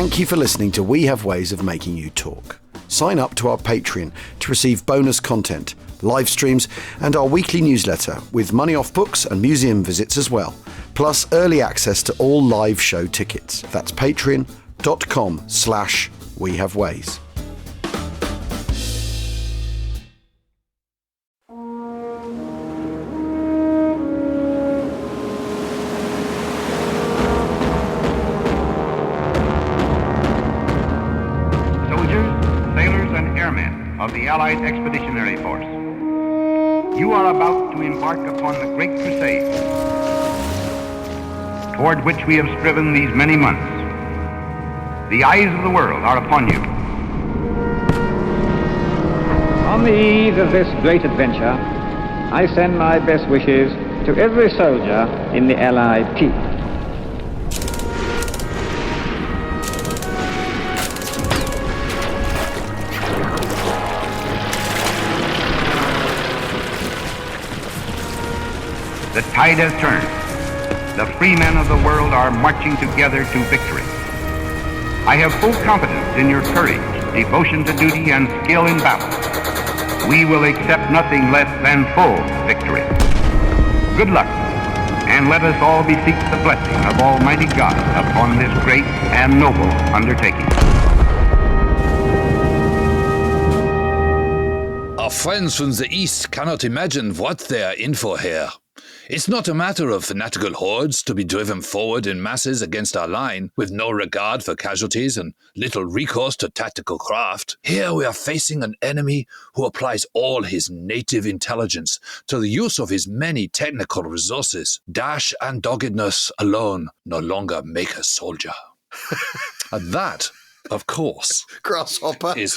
Thank you for listening to We Have Ways of Making You Talk. Sign up to our Patreon to receive bonus content, live streams, and our weekly newsletter with money off books and museum visits as well, plus early access to all live show tickets. That's patreon.com/wehaveways. Of the Allied Expeditionary Force. You are about to embark upon the great crusade toward which we have striven these many months. The eyes of the world are upon you. On the eve of this great adventure, I send my best wishes to every soldier in the Allied team. The tide has turned. The free men of the world are marching together to victory. I have full confidence in your courage, devotion to duty, and skill in battle. We will accept nothing less than full victory. Good luck, and let us all beseech the blessing of Almighty God upon this great and noble undertaking. Our friends from the East cannot imagine what they are in for here. It's not a matter of fanatical hordes to be driven forward in masses against our line, with no regard for casualties and little recourse to tactical craft. Here we are facing an enemy who applies all his native intelligence to the use of his many technical resources. Dash and doggedness alone no longer make a soldier. And that, of course, Grasshopper is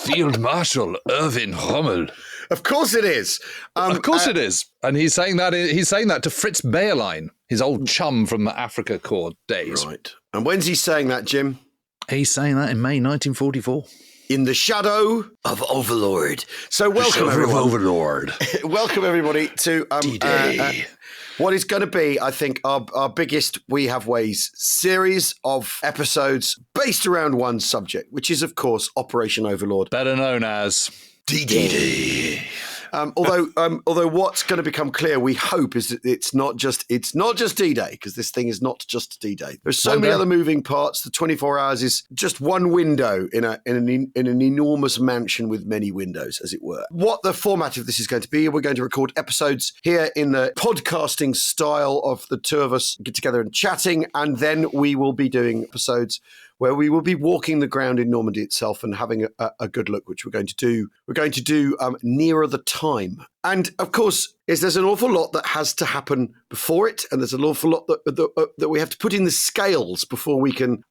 Field Marshal Erwin Rommel. Of course it is. Of course it is. And he's saying that to Fritz Bayerlein, his old chum from the Africa Corps days. Right. And when's he saying that, Jim? He's saying that in May 1944. In the shadow of Overlord. So welcome, everyone. Overlord. Welcome, everybody, to D-Day. What is going to be, I think, our biggest We Have Ways series of episodes based around one subject, which is, of course, Operation Overlord. Better known as D-Day. Although what's going to become clear, we hope, is that it's not just D-Day, because this thing is not just D-Day. There's so many other moving parts. The 24 hours is just one window in an enormous mansion with many windows, as it were. What the format of this is going to be, we're going to record episodes here in the podcasting style of the two of us get together and chatting, and then we will be doing episodes where we will be walking the ground in Normandy itself and having a good look, which we're going to do. We're going to do nearer the time. And, of course, there's an awful lot that has to happen before it, and there's an awful lot that we have to put in the scales before we can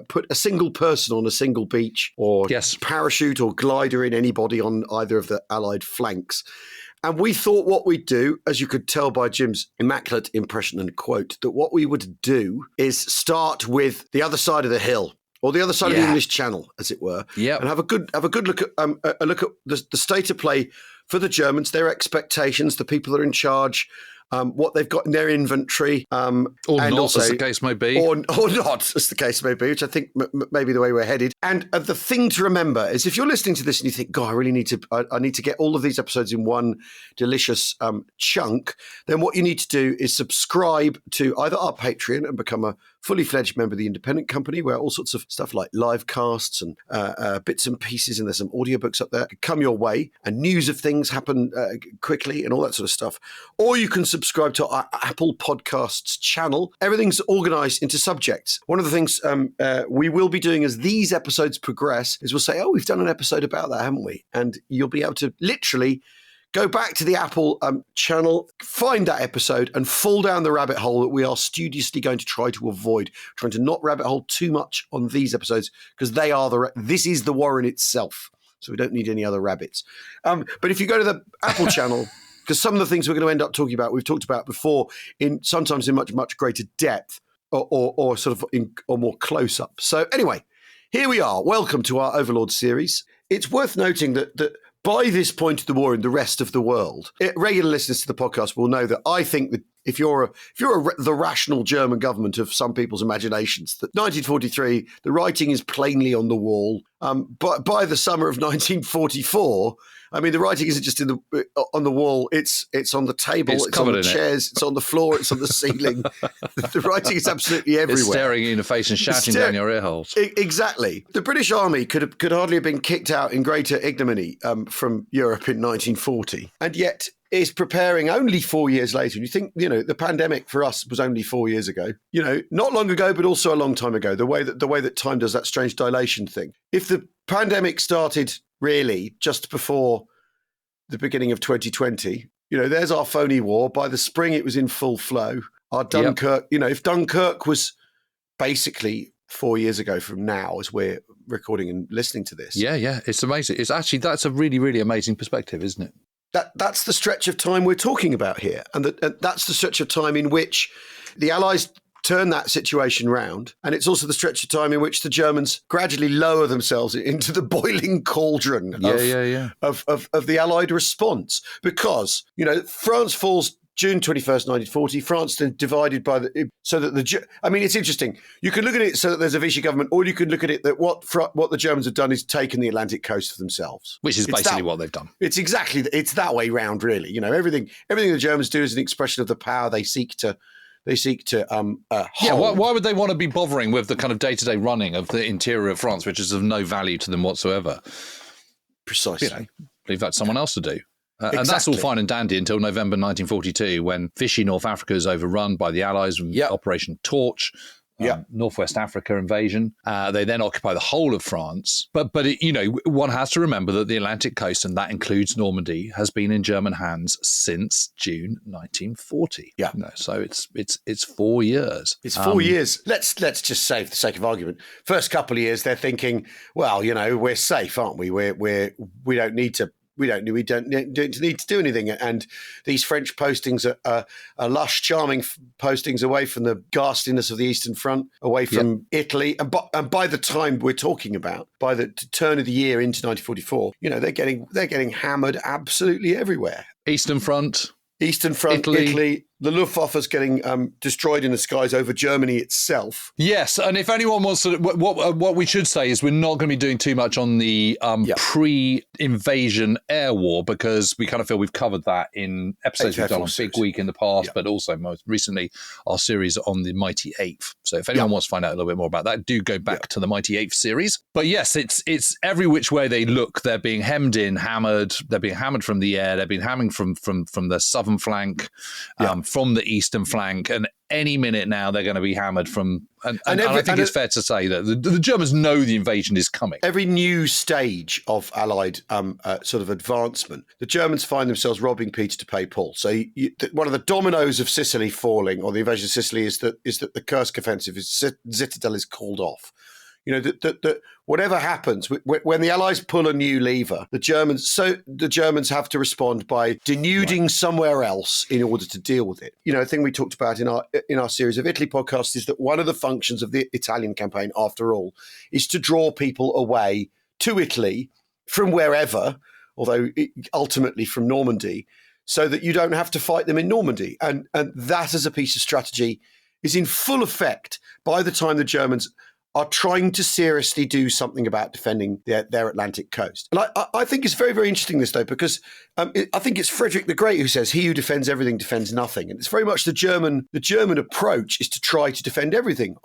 put a single person on a single beach or parachute or glider in anybody on either of the Allied flanks. And we thought what we'd do, as you could tell by Jim's immaculate impression and quote, that what we would do is start with the other side of the hill, or the other side of the English Channel, as it were, and have a good look at the state of play for the Germans, their expectations, the people that are in charge, what they've got in their inventory. Or not, also, as the case may be. Or not, as the case may be, which I think may be the way we're headed. And the thing to remember is if you're listening to this and you think, God, I really need to get all of these episodes in one delicious chunk, then what you need to do is subscribe to either our Patreon and become a fully fledged member of the Independent Company, where all sorts of stuff like live casts and bits and pieces, and there's some audiobooks up there, come your way, and news of things happen quickly and all that sort of stuff. Or you can subscribe to our Apple Podcasts channel. Everything's organized into subjects. One of the things we will be doing as these episodes progress is we'll say, oh, we've done an episode about that, haven't we? And you'll be able to literally go back to the Apple channel, find that episode, and fall down the rabbit hole that we are studiously going to try to avoid, trying to not rabbit hole too much on these episodes, because they are this is the Warren itself. So we don't need any other rabbits. But if you go to the Apple channel, because some of the things we're going to end up talking about, we've talked about before, sometimes in much, much greater depth or sort of or more close up. So anyway, here we are. Welcome to our Overlord series. It's worth noting that by this point of the war in the rest of the world, regular listeners to the podcast will know that I think that if you're the rational German government of some people's imaginations, that 1943, the writing is plainly on the wall. But by the summer of 1944, I mean, the writing isn't just on the wall. It's on the table. It's on the chairs. It's on the floor. It's on the ceiling. The writing is absolutely everywhere. It's staring you in the face and shouting down your ear holes. Exactly. The British Army could hardly have been kicked out in greater ignominy from Europe in 1940, and yet is preparing only 4 years later. And you think, the pandemic for us was only 4 years ago. Not long ago, but also a long time ago. The way that time does that strange dilation thing. If the pandemic started really just before the beginning of 2020, there's our phony war. By the spring, it was in full flow. Our Dunkirk, if Dunkirk was basically 4 years ago from now as we're recording and listening to this. Yeah. It's amazing. That's a really, really amazing perspective, isn't it? That's the stretch of time we're talking about here. And that's the stretch of time in which the Allies turn that situation round. And it's also the stretch of time in which the Germans gradually lower themselves into the boiling cauldron of the Allied response. Because, France falls June 21st, 1940, France then divided it's interesting. You can look at it so that there's a Vichy government, or you can look at it that what the Germans have done is taken the Atlantic coast for themselves. Which is basically what they've done. It's that way round, really. Everything the Germans do is an expression of the power they seek to hold. Yeah, why would they want to be bothering with the kind of day-to-day running of the interior of France, which is of no value to them whatsoever? Precisely. Leave that to someone else to do. And that's all fine and dandy until November 1942, when Vichy North Africa is overrun by the Allies with Operation Torch, Northwest Africa invasion. They then occupy the whole of France. But one has to remember that the Atlantic coast, and that includes Normandy, has been in German hands since June 1940. Yeah. So it's 4 years. It's 4 years. Let's just say, for the sake of argument, first couple of years they're thinking, well, we're safe, aren't we? We don't need to. We don't need to do anything. And these French postings are lush, charming postings away from the ghastliness of the Eastern Front, away from Italy. And by the time we're talking about, by the turn of the year into 1944, they're getting hammered absolutely everywhere. Eastern Front, Italy. The Luftwaffe's getting destroyed in the skies over Germany itself. Yes, and if anyone wants to, what we should say is we're not going to be doing too much on the pre-invasion air war, because we kind of feel we've covered that in episodes we've done on Big Week in the past, but also most recently our series on the Mighty Eighth. So if anyone wants to find out a little bit more about that, do go back to the Mighty Eighth series. But yes, it's every which way they look. They're being hemmed in, hammered. They're being hammered from the air. They're being hammered from the southern flank. From the eastern flank, and any minute now they're going to be hammered from. And I think it's fair to say that the Germans know the invasion is coming. Every new stage of Allied sort of advancement, the Germans find themselves robbing Peter to pay Paul. So one of the dominoes of Sicily falling, or the invasion of Sicily, is that the Kursk offensive, Citadel, is called off. That whatever happens, when the Allies pull a new lever, the Germans have to respond by denuding somewhere else in order to deal with it. A thing we talked about in our series of Italy podcasts is that one of the functions of the Italian campaign, after all, is to draw people away to Italy from wherever, although ultimately from Normandy, so that you don't have to fight them in Normandy. And that as a piece of strategy is in full effect by the time the Germans are trying to seriously do something about defending their Atlantic coast. And I think it's very, very interesting, this, though, because I think it's Frederick the Great who says, he who defends everything defends nothing. And it's very much the German approach is to try to defend everything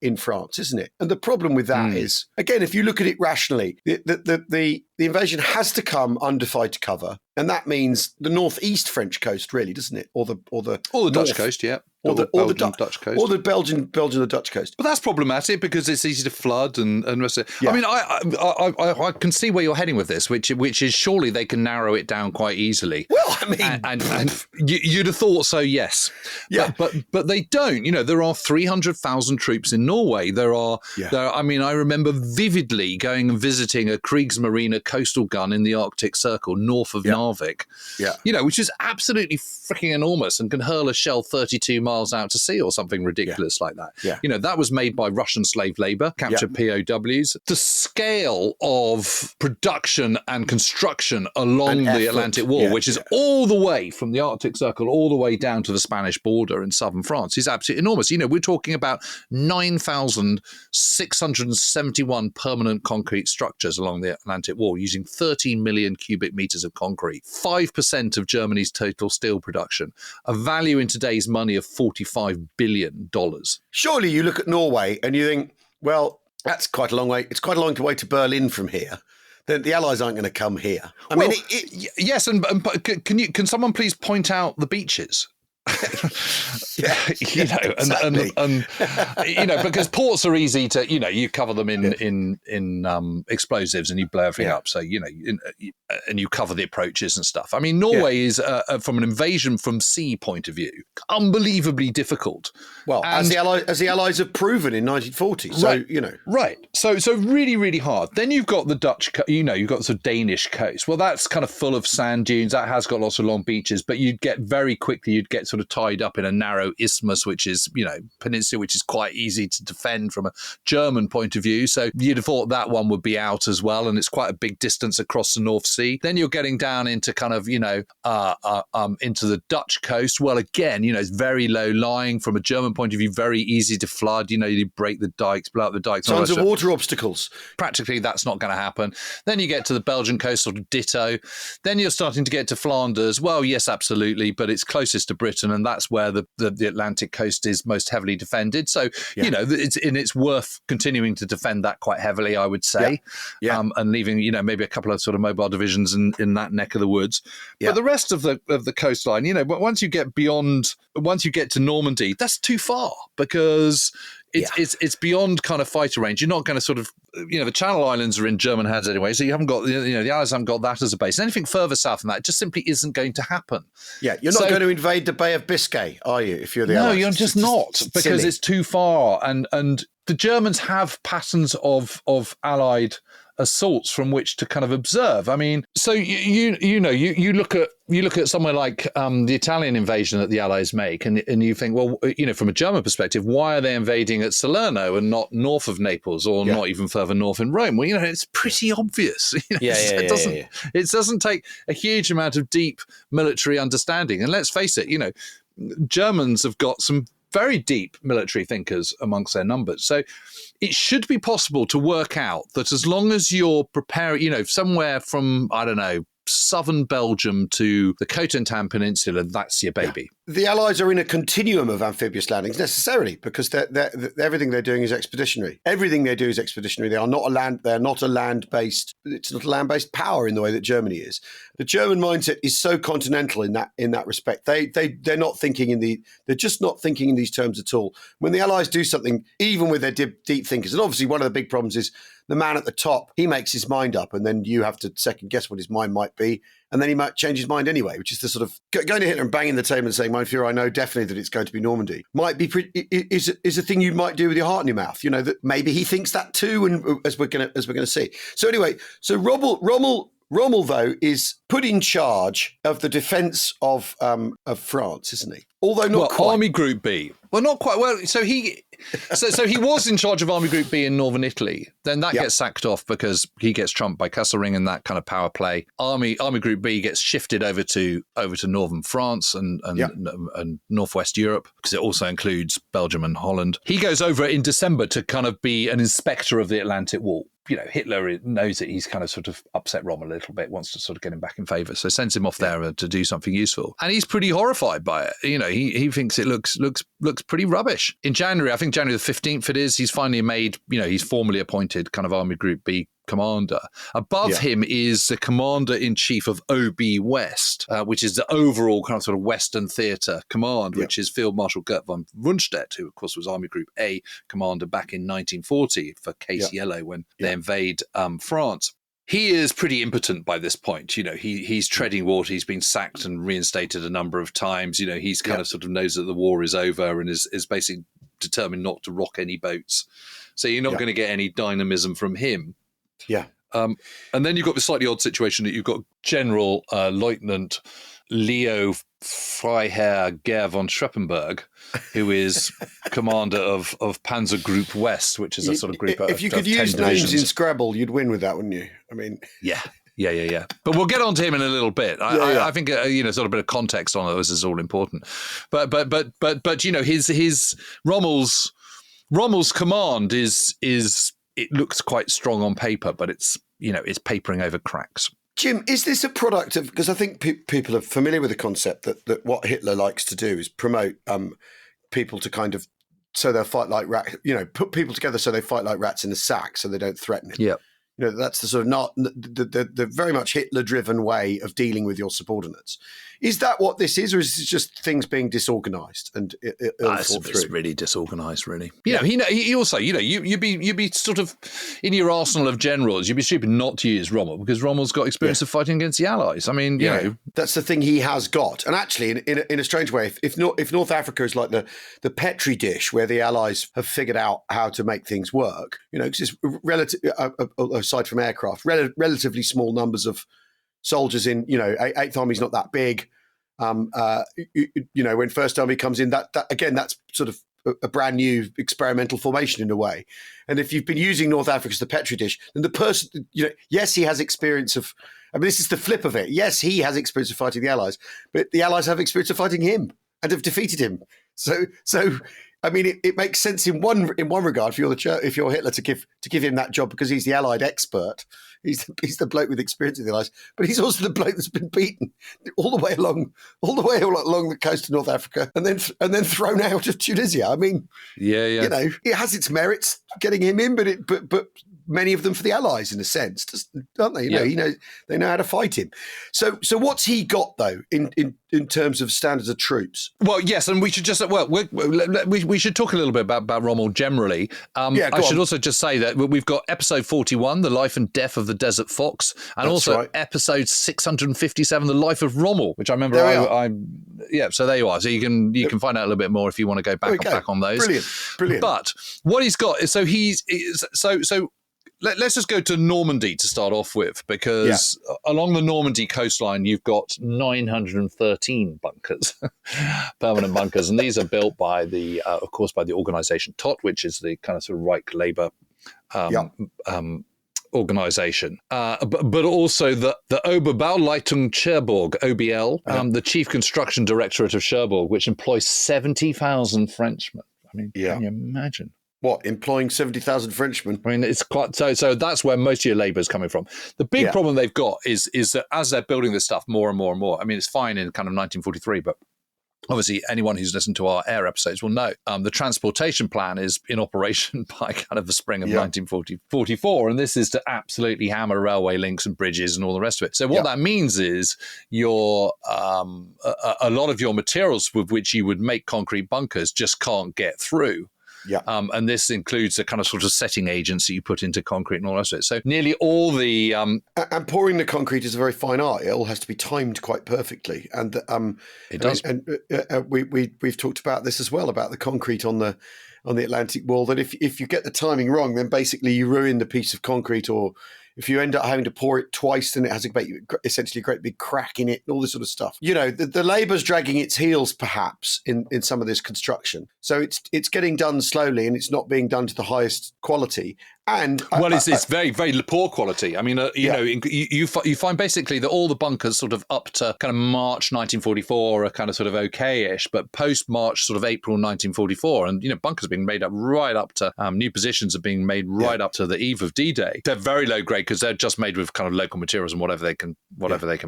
in France, isn't it? And the problem with that is, again, if you look at it rationally, the invasion has to come under fighter cover. And that means the northeast French coast, really, doesn't it? Or the Dutch coast, yeah. Or the Dutch coast. Or the Belgian the Dutch coast. But that's problematic because it's easy to flood and rest of it. Yeah. I mean, I can see where you're heading with this, which is surely they can narrow it down quite easily. Well, I mean, and you'd have thought so, yes. Yeah. But they don't. There are 300,000 troops in Norway. I mean, I remember vividly going and visiting a Kriegsmarine coastal gun in the Arctic Circle north of Narvik. Yeah. Which is absolutely freaking enormous and can hurl a shell 32 miles miles out to sea or something ridiculous like that. Yeah. That was made by Russian slave labor, captured POWs. The scale of production and construction along the Atlantic Wall, which is all the way from the Arctic Circle all the way down to the Spanish border in southern France, is absolutely enormous. We're talking about 9,671 permanent concrete structures along the Atlantic Wall using 13 million cubic meters of concrete, 5% of Germany's total steel production, a value in today's money of $45 billion. Surely you look at Norway and you think, well, that's quite a long way. It's quite a long way to Berlin from here. The Allies aren't going to come here. Yes, and can someone please point out the beaches? Because ports are easy to, you cover them in explosives and you blow everything up. So, and you cover the approaches and stuff. I mean, Norway is, from an invasion from sea point of view, unbelievably difficult. Well, as the Allies have proven in 1940. So, Right. So really, really hard. Then you've got the Dutch, you've got the sort of Danish coast. Well, that's kind of full of sand dunes. That has got lots of long beaches, but you'd get sort of tied up in a narrow isthmus, which is, peninsula, which is quite easy to defend from a German point of view. So you'd have thought that one would be out as well. And it's quite a big distance across the North Sea. Then you're getting down into kind of, into the Dutch coast. Well, again, it's very low lying from a German point of view, very easy to flood. You break the dikes, blow up the dikes. Tons of water obstacles. Practically, that's not going to happen. Then you get to the Belgian coast, sort of ditto. Then you're starting to get to Flanders. Well, yes, absolutely, but it's closest to Britain, and that's where the Atlantic coast is most heavily defended. So, it's worth continuing to defend that quite heavily, I would say, and leaving, maybe a couple of sort of mobile divisions in that neck of the woods. Yeah. But the rest of the coastline, once you get to Normandy, that's too far because it's beyond kind of fighter range. You're not going to sort of, the Channel Islands are in German hands anyway, so you haven't got, the Allies haven't got that as a base. Anything further south than that just simply isn't going to happen. Yeah, you're not going to invade the Bay of Biscay, are you, if you're the Allies? No, you're just not, because it's too far. And the Germans have patterns of Allied assaults from which to kind of observe. I mean, so you look at somewhere like the Italian invasion that the Allies make, and you think, well, from a German perspective, why are they invading at Salerno and not north of Naples or not even further north in Rome? Well, it's pretty obvious. It doesn't take a huge amount of deep military understanding, and let's face it, Germans have got some very deep military thinkers amongst their numbers. So it should be possible to work out that as long as you're preparing, somewhere from, I don't know, southern Belgium to the Cotentin Peninsula, that's your baby. Yeah. The Allies are in a continuum of amphibious landings necessarily because everything they're doing is expeditionary. Everything they do is expeditionary. They are not a land. They're not a land-based. It's not a land-based power in the way that Germany is. The German mindset is so continental in that respect. They're not thinking they're just not thinking in these terms at all. When the Allies do something, even with their deep thinkers, and obviously one of the big problems is the man at the top, he makes his mind up, and then you have to second guess what his mind might be, and then he might change his mind anyway, which is the sort of going to Hitler and banging the table and saying, "Mein Führer, I know definitely that it's going to be Normandy." Might be is a thing you might do with your heart in your mouth. That maybe he thinks that too, and as we're gonna see. So anyway, so Rommel, though, is put in charge of the defence of France, isn't he? Although not quite. Army Group B. Well, not quite. Well, so he was in charge of Army Group B in northern Italy. Then that gets sacked off because he gets trumped by Kesselring in that kind of power play. Army Group B gets shifted over to northern France and northwest Europe because it also includes Belgium and Holland. He goes over in December to kind of be an inspector of the Atlantic Wall. Hitler knows that he's kind of sort of upset Rommel a little bit, wants to sort of get him back in favour, so sends him off there to do something useful. And he's pretty horrified by it. He thinks it looks pretty rubbish. In January, I think January the 15th it is, he's finally made, he's formally appointed kind of Army Group B commander. Above him is the commander-in-chief of OB West, which is the overall kind of sort of Western Theatre Command, which is Field Marshal Gert von Rundstedt, who, of course, was Army Group A commander back in 1940 for Case Yellow when they invade France. He is pretty impotent by this point. He's treading water. He's been sacked and reinstated a number of times. He's kind of sort of knows that the war is over and is basically determined not to rock any boats. So you're not going to get any dynamism from him. Yeah. And then you've got the slightly odd situation that you've got General Lieutenant Leo Freiherr Gehr von Schleppenberg, who is commander of Panzer Group West, which is a sort of group If you of could 10 use divisions. names in Scrabble, you'd win with that, wouldn't you? I mean, Yeah. But we'll get on to him in a little bit. I think sort of a bit of context on this is all important. But his Rommel's command is it looks quite strong on paper, but it's papering over cracks. Jim, is this a product of, because I think people are familiar with the concept that what Hitler likes to do is promote people to kind of, so they'll fight like rats, put people together so they fight like rats in a sack so they don't threaten him. Yeah. That's the sort of not the very much Hitler-driven way of dealing with your subordinates. Is that what this is, or is it just things being disorganized and it's really disorganized, really? He also, you'd be sort of in your arsenal of generals. You'd be stupid not to use Rommel because Rommel's got experience of fighting against the Allies. I mean, you know, that's the thing he has got. And actually, in a strange way, if North Africa is like the Petri dish where the Allies have figured out how to make things work, because it's relative. Aside from aircraft, relatively small numbers of soldiers in, Eighth Army's not that big. When First Army comes in, that again, that's sort of a brand new experimental formation in a way. And if you've been using North Africa as the Petri dish, then the person, yes, he has experience of, this is the flip of it. Yes, he has experience of fighting the Allies, but the Allies have experience of fighting him and have defeated him. So it makes sense in one regard if you're Hitler to give him that job because he's the Allied expert. He's the bloke with experience in the Allies, but he's also the bloke that's been beaten all the way along the coast of North Africa and then thrown out of Tunisia. I mean, it has its merits getting him in, but many of them for the Allies in a sense, don't they? They know how to fight him. So what's he got though in terms of standards of troops? Well, yes, and we should just we should talk a little bit about Rommel generally. I should also just say that we've got episode 41, The Life and Death of the Desert Fox, and episode 657, The Life of Rommel, which I remember so there you are. So you can find out a little bit more if you want to go back on those. Brilliant. But what he's got is let's just go to Normandy to start off with, because along the Normandy coastline, you've got 913 bunkers, permanent bunkers. And these are built by of course, by the organization TOT, which is the kind of sort of Reich Labour organization, but also the Oberbauleitung Cherbourg, OBL, the Chief Construction Directorate of Cherbourg, which employs 70,000 Frenchmen. I mean, can you imagine? What, employing 70,000 Frenchmen? I mean, it's quite so that's where most of your labour is coming from. The big problem they've got is that as they're building this stuff more and more and more, I mean, it's fine in kind of 1943, but obviously anyone who's listened to our air episodes will know the transportation plan is in operation by kind of the spring of 1944, and this is to absolutely hammer railway links and bridges and all the rest of it. So what that means is your a lot of your materials with which you would make concrete bunkers just can't get through. Yeah. And this includes the kind of sort of setting agents that you put into concrete and all the rest of it. So nearly all the... and pouring the concrete is a very fine art. It all has to be timed quite perfectly. And it does. We've talked about this as well, about the concrete on the Atlantic wall, that if you get the timing wrong, then basically you ruin the piece of concrete, or if you end up having to pour it twice, then it has essentially a great big crack in it and all this sort of stuff. The labour's dragging its heels perhaps in some of this construction. So it's getting done slowly and it's not being done to the highest quality. And it's very, very poor quality. I mean, you find basically that all the bunkers sort of up to kind of March 1944 are kind of sort of okay-ish, but post-March sort of April 1944, and bunkers are being made up right up to new positions are being made right up to the eve of D-Day. They're very low grade because they're just made with kind of local materials and whatever they can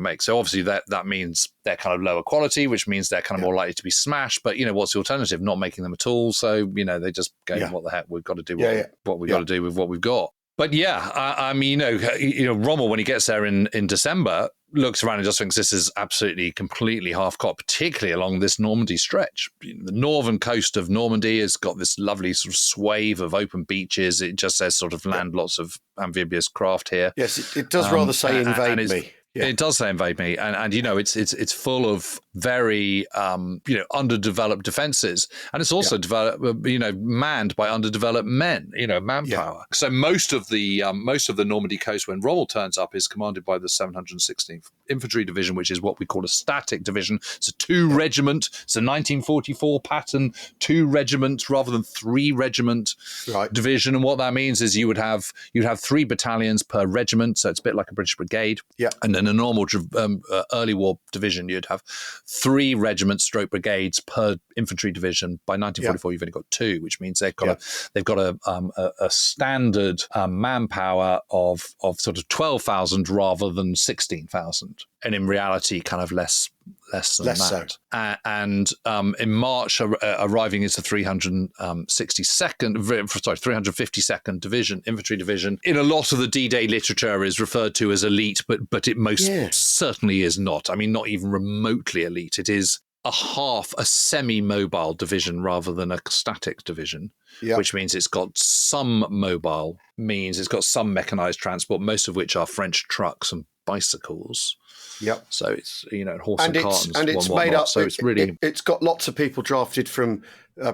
make. So obviously that means they're kind of lower quality, which means they're kind of more likely to be smashed. But what's the alternative? Not making them at all. So they just go, what the heck? We've got to do what we've got to do with what we've got. But Rommel, when he gets there in December, looks around and just thinks this is absolutely, completely half-cocked, particularly along this Normandy stretch. The northern coast of Normandy has got this lovely sort of swathe of open beaches. It just says sort of land lots of amphibious craft here. Yes, it does rather say invade me. Yeah. It does say invade me, and it's full of very underdeveloped defenses, and it's also developed, manned by underdeveloped men, manpower. So most of the Normandy coast when Rommel turns up is commanded by the 716th Infantry Division, which is what we call a static division. It's a 2-regiment. It's a 1944 pattern 2-regiment rather than 3-regiment division. And what that means is you'd have 3 battalions per regiment, so it's a bit like a British brigade. Yeah. And in a normal early war division, you'd have 3 regiments stroke brigades per infantry division. By 1944, you've only got 2, which means they've got a standard manpower of sort of 12,000 rather than 16,000. And in reality, kind of less than that. So. And in March, arriving is the 352nd Division, Infantry Division. In a lot of the D-Day literature is referred to as elite, but it most certainly is not. I mean, not even remotely elite. It is a semi-mobile division rather than a static division, which means it's got some mobile means, it's got some mechanized transport, most of which are French trucks and bicycles. Yep. So it's horse and cartons and it's made up. So it's really it's got lots of people drafted from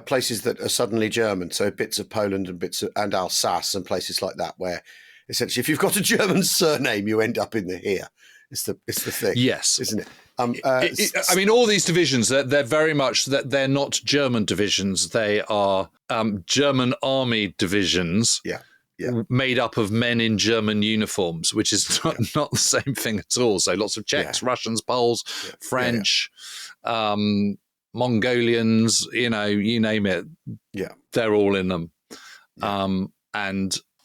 places that are suddenly German. So bits of Poland and Alsace and places like that, where essentially if you've got a German surname, you end up in the here. It's the thing. Yes, isn't it? I mean, all these divisions, they're very much that they're not German divisions. They are German army divisions. Yeah. Made up of men in German uniforms, which is not the same thing at all. So lots of Czechs, Russians, Poles, French, Mongolians, you name it. Yeah, they're all in them. And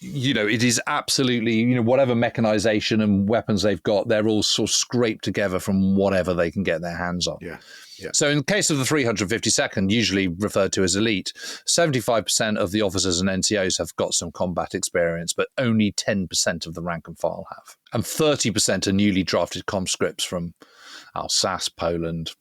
it is absolutely, whatever mechanization and weapons they've got, they're all sort of scraped together from whatever they can get their hands on. Yeah. Yeah. So in the case of the 352nd, usually referred to as elite, 75% of the officers and NCOs have got some combat experience, but only 10% of the rank and file have. And 30% are newly drafted conscripts from Alsace, Poland,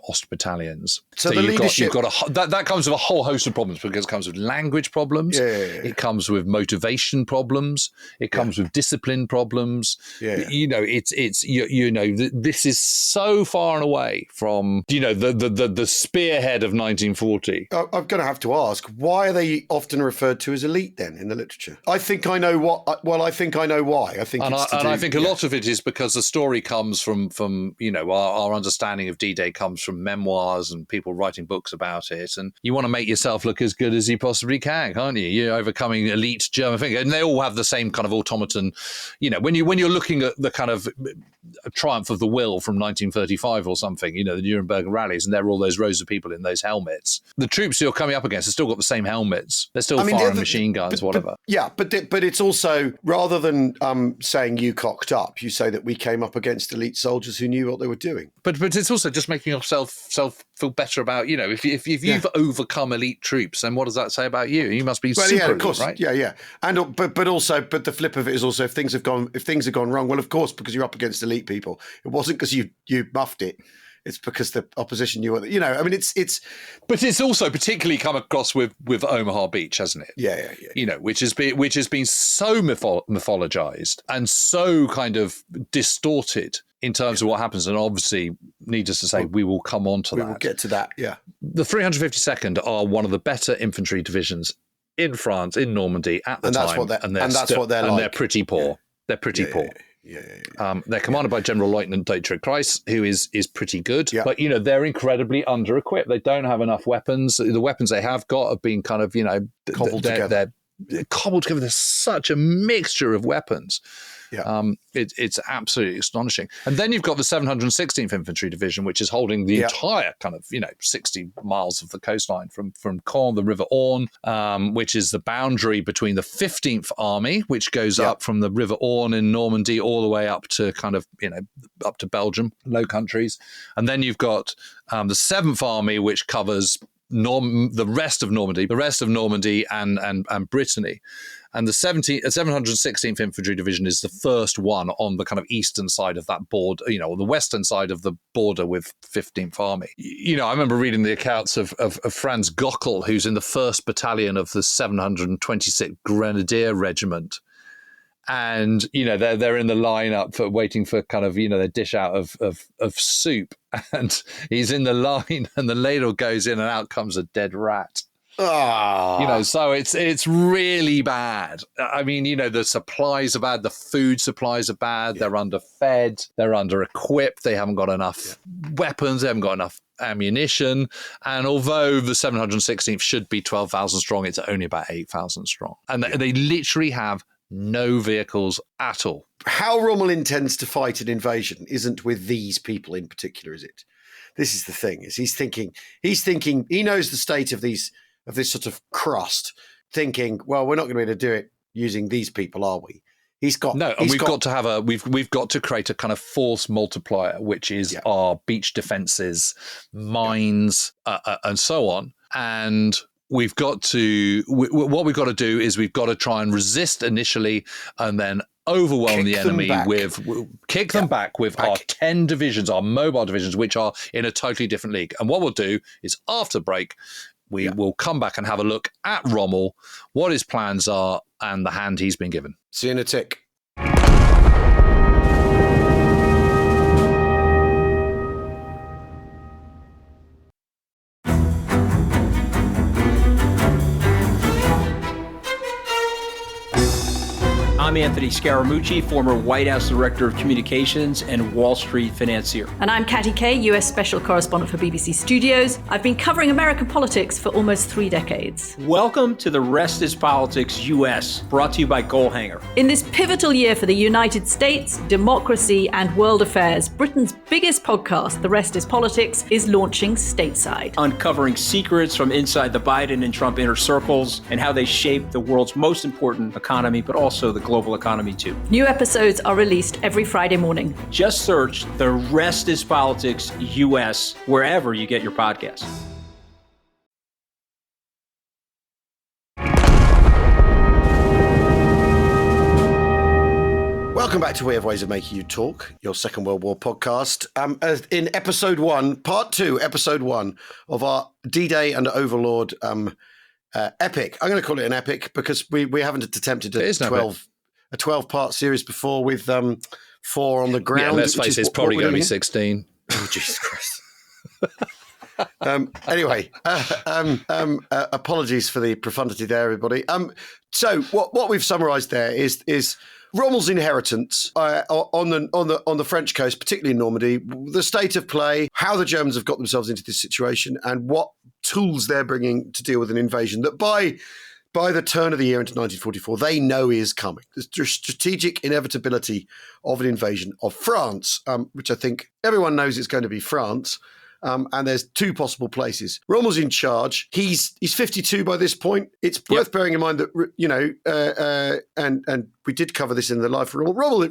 Ost battalions. So the leadership... that comes with a whole host of problems, because it comes with language problems. It comes with motivation problems. It comes with discipline problems. This is so far and away from, the spearhead of 1940. I'm going to have to ask, why are they often referred to as elite then in the literature? I think I know what. Well, I think I know why. I think I think a lot of it is because the story comes from our understanding of D-Day comes from memoirs and people writing books about it, and you want to make yourself look as good as you possibly can, can't you? You're overcoming elite German thing, and they all have the same kind of automaton. When you're looking at the kind of triumph of the will from 1935 or something, the Nuremberg rallies, and there are all those rows of people in those helmets. The troops you're coming up against have still got the same helmets. They're still firing machine guns, whatever. But it's also, rather than saying you cocked up, you say that we came up against elite soldiers who knew what they were doing. But it's also just making yourself feel better about, if you've overcome elite troops, then what does that say about you? You must be super elite, right? Yeah. And but the flip of it is also if things have gone wrong, well, of course, because you're up against elite people. It wasn't because you muffed it. It's because the opposition knew what it's. But it's also particularly come across with Omaha Beach, hasn't it? Yeah. Which has been so mythologized and so kind of distorted in terms of what happens. And obviously, needless to say, we will come on to that. We will get to that, yeah. The 352nd are one of the better infantry divisions in France, in Normandy at the time. That's what they're like. And they're pretty poor. Yeah. They're pretty poor. Yeah. They're commanded by General Lieutenant Dietrich Kreis, who is pretty good. Yeah. But, they're incredibly under-equipped. They don't have enough weapons. The weapons they have got have been kind of, cobbled together. They're cobbled together. There's such a mixture of weapons. Yeah. It's absolutely astonishing. And then you've got the 716th Infantry Division, which is holding the entire kind of, 60 miles of the coastline from Caen, the River Orne, which is the boundary between the 15th Army, which goes up from the River Orne in Normandy all the way up to kind of, up to Belgium, Low Countries. And then you've got the 7th Army, which covers the rest of Normandy and Brittany. And the 716th Infantry Division is the first one on the kind of eastern side of that border, or the western side of the border with 15th Army. I remember reading the accounts of Franz Gockel, who's in the 1st Battalion of the 726th Grenadier Regiment. and they're in the lineup for waiting for kind of their dish out of soup, and he's in the line, and the ladle goes in, and out comes a dead rat. So it's really bad. I mean, the supplies are bad. The food supplies are bad. Yeah. They're underfed. They're under-equipped. They haven't got enough weapons. They haven't got enough ammunition. And although the 716th should be 12,000 strong, it's only about 8,000 strong. And they literally have no vehicles at all. How Rommel intends to fight an invasion isn't with these people in particular, is it? This is the thing. Is he's thinking. He knows the state of this sort of crust, thinking, well, we're not going to be able to do it using these people, are we? We've got to create a kind of force multiplier, which is our beach defenses, mines, and so on. And we've got to what we've got to do is we've got to try and resist initially, and then overwhelm the enemy kick them back with our 10 divisions, our mobile divisions, which are in a totally different league. And what we'll do is after break, we will come back and have a look at Rommel, what his plans are, and the hand he's been given. See you in a tick. I'm Anthony Scaramucci, former White House Director of Communications and Wall Street financier. And I'm Katty Kay, US Special Correspondent for BBC Studios. I've been covering American politics for almost 3 decades. Welcome to The Rest is Politics US, brought to you by Goalhanger. In this pivotal year for the United States, democracy and world affairs, Britain's biggest podcast, The Rest is Politics, is launching stateside. Uncovering secrets from inside the Biden and Trump inner circles and how they shape the world's most important economy, but also the global economy too. New episodes are released every Friday morning. Just search The Rest is Politics US wherever you get your podcasts. Welcome back to We Have Ways of Making You Talk, your Second World War podcast. In episode 1, part 2, episode 1 of our D-Day and Overlord epic. I'm going to call it an epic because we haven't attempted a 12-part series before with 4 on the ground. Yeah, let's face it, it's probably going to be 16. Oh, Jesus Christ. Anyway, apologies for the profundity there, everybody. So what we've summarised there is Rommel's inheritance on the French coast, particularly in Normandy, the state of play, how the Germans have got themselves into this situation, and what tools they're bringing to deal with an invasion that by the turn of the year into 1944, they know is coming. The strategic inevitability of an invasion of France, which I think everyone knows it's going to be France. And there's 2 possible places. Rommel's in charge. He's 52 by this point. It's worth bearing in mind that, and we did cover this in the Life of Rommel.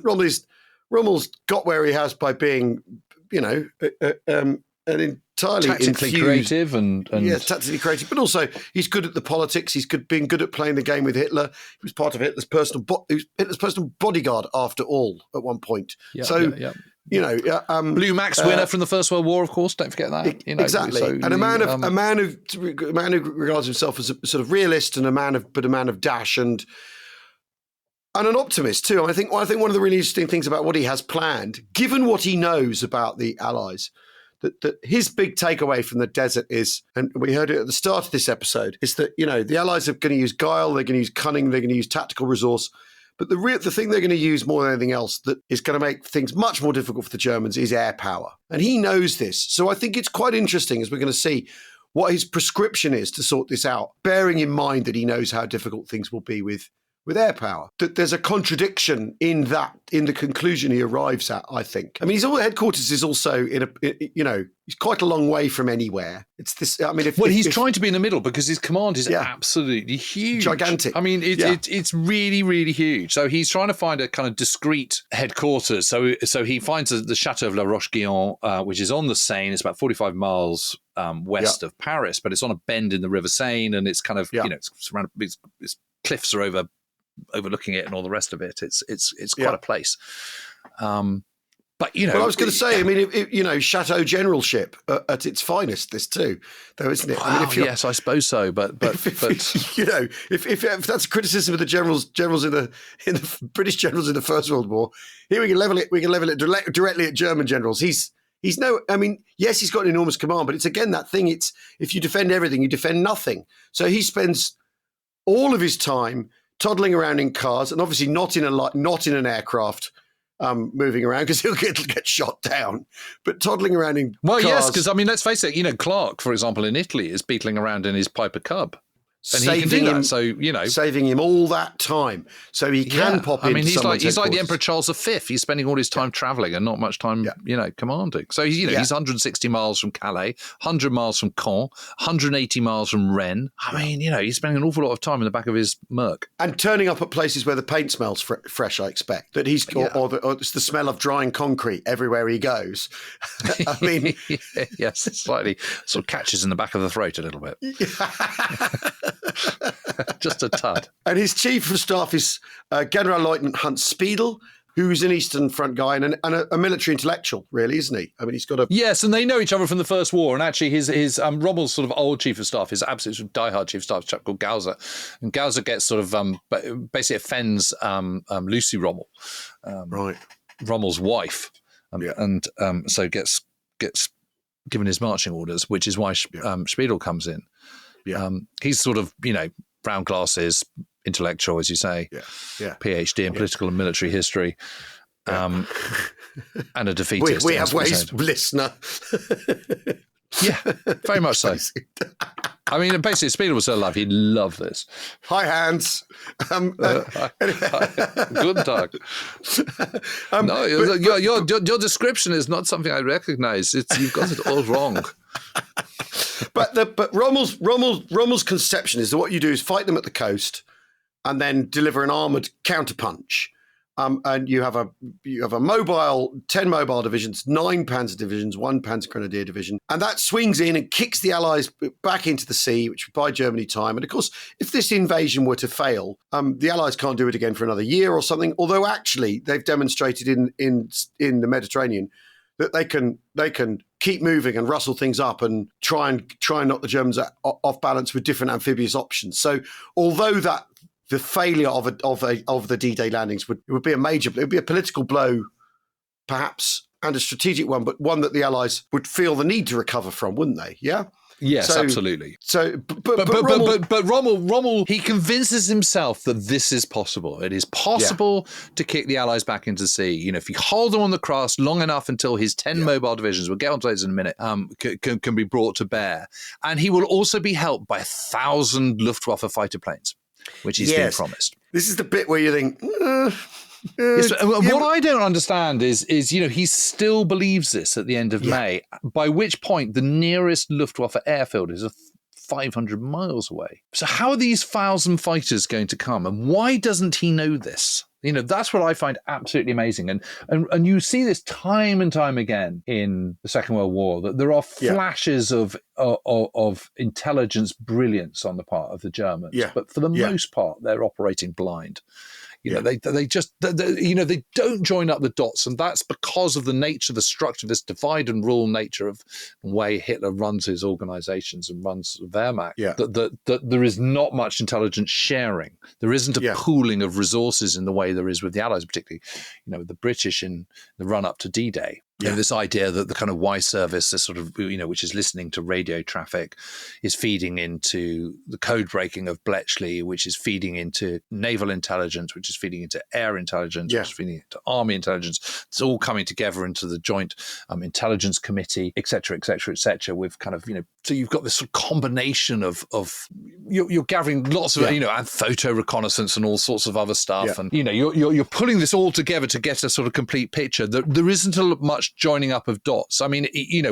Rommel's got where he has by being, an entirely tactically creative and tactically creative, but also he's good at the politics. He's been good at playing the game with Hitler. He was part of Hitler's personal bodyguard after all at one point. Blue Max winner from the First World War, of course. Don't forget that. Exactly, so and a man who regards himself as a sort of realist and a man of dash and an optimist too. And I think one of the really interesting things about what he has planned, given what he knows about the Allies, that his big takeaway from the desert is, and we heard it at the start of this episode, is that, the Allies are going to use guile, they're going to use cunning, they're going to use tactical resource. But the thing they're going to use more than anything else that is going to make things much more difficult for the Germans is air power. And he knows this. So I think it's quite interesting as we're going to see what his prescription is to sort this out, bearing in mind that he knows how difficult things will be with air power. That there's a contradiction in the conclusion he arrives at, I think. I mean, his headquarters is also he's quite a long way from anywhere. It's this, I mean, he's trying to be in the middle because his command is absolutely huge. Gigantic. I mean, it's really, really huge. So he's trying to find a kind of discrete headquarters. So he finds the Chateau of La Roche-Guyon, which is on the Seine. It's about 45 miles west of Paris, but it's on a bend in the River Seine, and it's kind of, it's surrounded, its cliffs are overlooking it and all the rest of it. It's quite a place. But, you know... Well, I was going to say, I mean, Chateau generalship at its finest, this too, though, isn't it? I mean, yes, I suppose so, but if that's a criticism of the generals in the British generals in the First World War, here we can level it directly at German generals. He's yes, he's got an enormous command, but it's again that thing. It's if you defend everything, you defend nothing. So he spends all of his time toddling around in cars, and obviously not in an aircraft. Moving around because he'll get shot down, but toddling around in cars. Yes, because I mean, let's face it. Clark, for example, in Italy, is beetling around in his Piper Cub, and he can do that. So saving him all that time, so he can pop in. I mean, he's like the Emperor Charles V. He's spending all his time travelling and not much time, commanding. So he's 160 miles from Calais, 100 miles from Caen, 180 miles from Rennes. I mean, he's spending an awful lot of time in the back of his Merc and turning up at places where the paint smells fresh. I expect that he's or it's the smell of drying concrete everywhere he goes. I mean, yes, slightly sort of catches in the back of the throat a little bit. Just a tad. And his chief of staff is General Lieutenant Hunt Speidel, who's an Eastern Front guy and a military intellectual, really, isn't he? I mean, he's got a... Yes, and they know each other from the First War. And actually, his Rommel's sort of old chief of staff, his absolute sort of diehard chief of staff, is a chap called Gauser. And Gauser gets sort of basically offends Lucy Rommel, right, Rommel's wife, and so gets given his marching orders, which is why Speidel comes in. Yeah. He's sort of, brown glasses, intellectual, as you say, PhD in political and military history, and a defeatist. We have ways, listener. Yeah, very much so. I mean, basically, Speidel was so alive, he'd love this. Hi, Hans. Guten Tag. No, your description is not something I recognise. You've got it all wrong. But Rommel's conception is that what you do is fight them at the coast, and then deliver an armoured counterpunch. And you have a 10 mobile divisions, 9 panzer divisions, 1 panzer grenadier division, and that swings in and kicks the Allies back into the sea, which would buy Germany time. And of course, if this invasion were to fail, the Allies can't do it again for another year or something. Although actually, they've demonstrated in the Mediterranean that they can keep moving and rustle things up and try and knock the Germans off balance with different amphibious options. So although the failure of the D-Day landings would be it would be a political blow, perhaps, and a strategic one, but one that the Allies would feel the need to recover from, wouldn't they? Yeah. Yes, absolutely. So, but Rommel, he convinces himself that this is possible. It is possible to kick the Allies back into the sea. If you hold them on the crust long enough until his 10 mobile divisions, we'll get onto those in a minute, can be brought to bear. And he will also be helped by 1,000 Luftwaffe fighter planes, which he's been promised. This is the bit where you think... What I don't understand is he still believes this at the end of May, by which point the nearest Luftwaffe airfield is 500 miles away. So how are these 1,000 fighters going to come? And why doesn't he know this? That's what I find absolutely amazing. And you see this time and time again in the Second World War, that there are flashes of intelligence brilliance on the part of the Germans. Yeah. But for the most part, they're operating blind. They don't join up the dots, and that's because of the nature, the structure, this divide and rule nature of the way Hitler runs his organizations and runs Wehrmacht. Yeah. That there is not much intelligence sharing. There isn't a pooling of resources in the way there is with the Allies, particularly, the British in the run up to D-Day. This idea that the kind of Y service, this sort of, which is listening to radio traffic, is feeding into the code breaking of Bletchley, which is feeding into naval intelligence, which is feeding into air intelligence, which is feeding into army intelligence. It's all coming together into the joint intelligence committee, et cetera, et cetera, et cetera, with kind of, so you've got this sort of combination of you're gathering lots of, and photo reconnaissance and all sorts of other stuff. And, you're pulling this all together to get a sort of complete picture. There isn't much joining up of dots. I mean,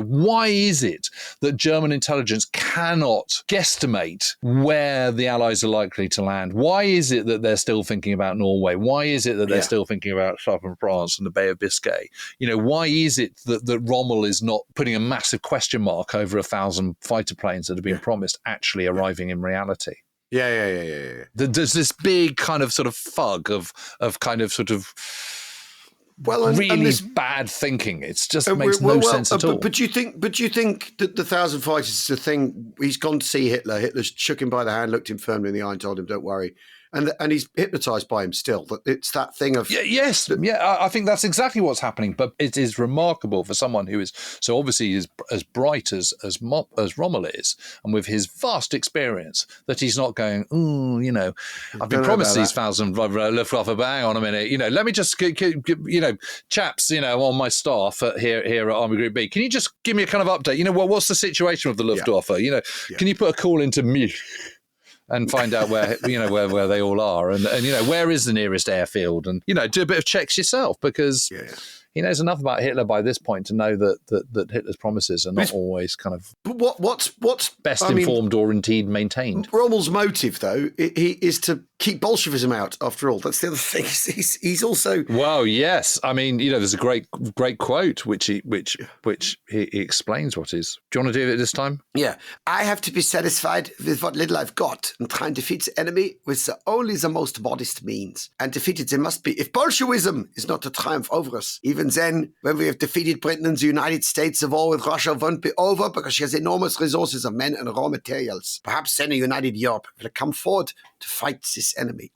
why is it that German intelligence cannot guesstimate where the Allies are likely to land? Why is it that they're still thinking about Norway? Why is it that they're still thinking about southern France and the Bay of Biscay? Why is it that Rommel is not putting a massive question mark over 1,000 fighter planes that have been promised actually arriving in reality? Yeah. There's this big kind of sort of fug of kind of sort of really bad thinking. It's just makes no sense at all. But do you think that the 1,000 Fighters is a thing? He's gone to see Hitler. Hitler shook him by the hand, looked him firmly in the eye, and told him, "Don't worry." And he's hypnotized by him still. It's that thing of I think that's exactly what's happening. But it is remarkable for someone who is so obviously as bright as Rommel is, and with his vast experience, that he's not going, I've been promised these 1,000 Luftwaffe, but hang on a minute, let me just, chaps, on my staff here at Army Group B, can you just give me a kind of update? What's the situation with the Luftwaffe? Can you put a call into me? And find out where where they all are, and where is the nearest airfield, and do a bit of checks yourself, because he knows enough about Hitler by this point to know that Hitler's promises are not always kind of what's best informed or indeed maintained. Rommel's motive, though, he is to keep Bolshevism out. After all, that's the other thing. He's also yes. There's a great quote which he explains what is. Do you want to do it this time? Yeah, I have to be satisfied with what little I've got and try and defeat the enemy with only the most modest means. And defeated they must be. If Bolshevism is not to triumph over us, even then, when we have defeated Britain and the United States, the war with Russia won't be over, because she has enormous resources of men and raw materials. Perhaps then a united Europe will come forward to fight this enemy.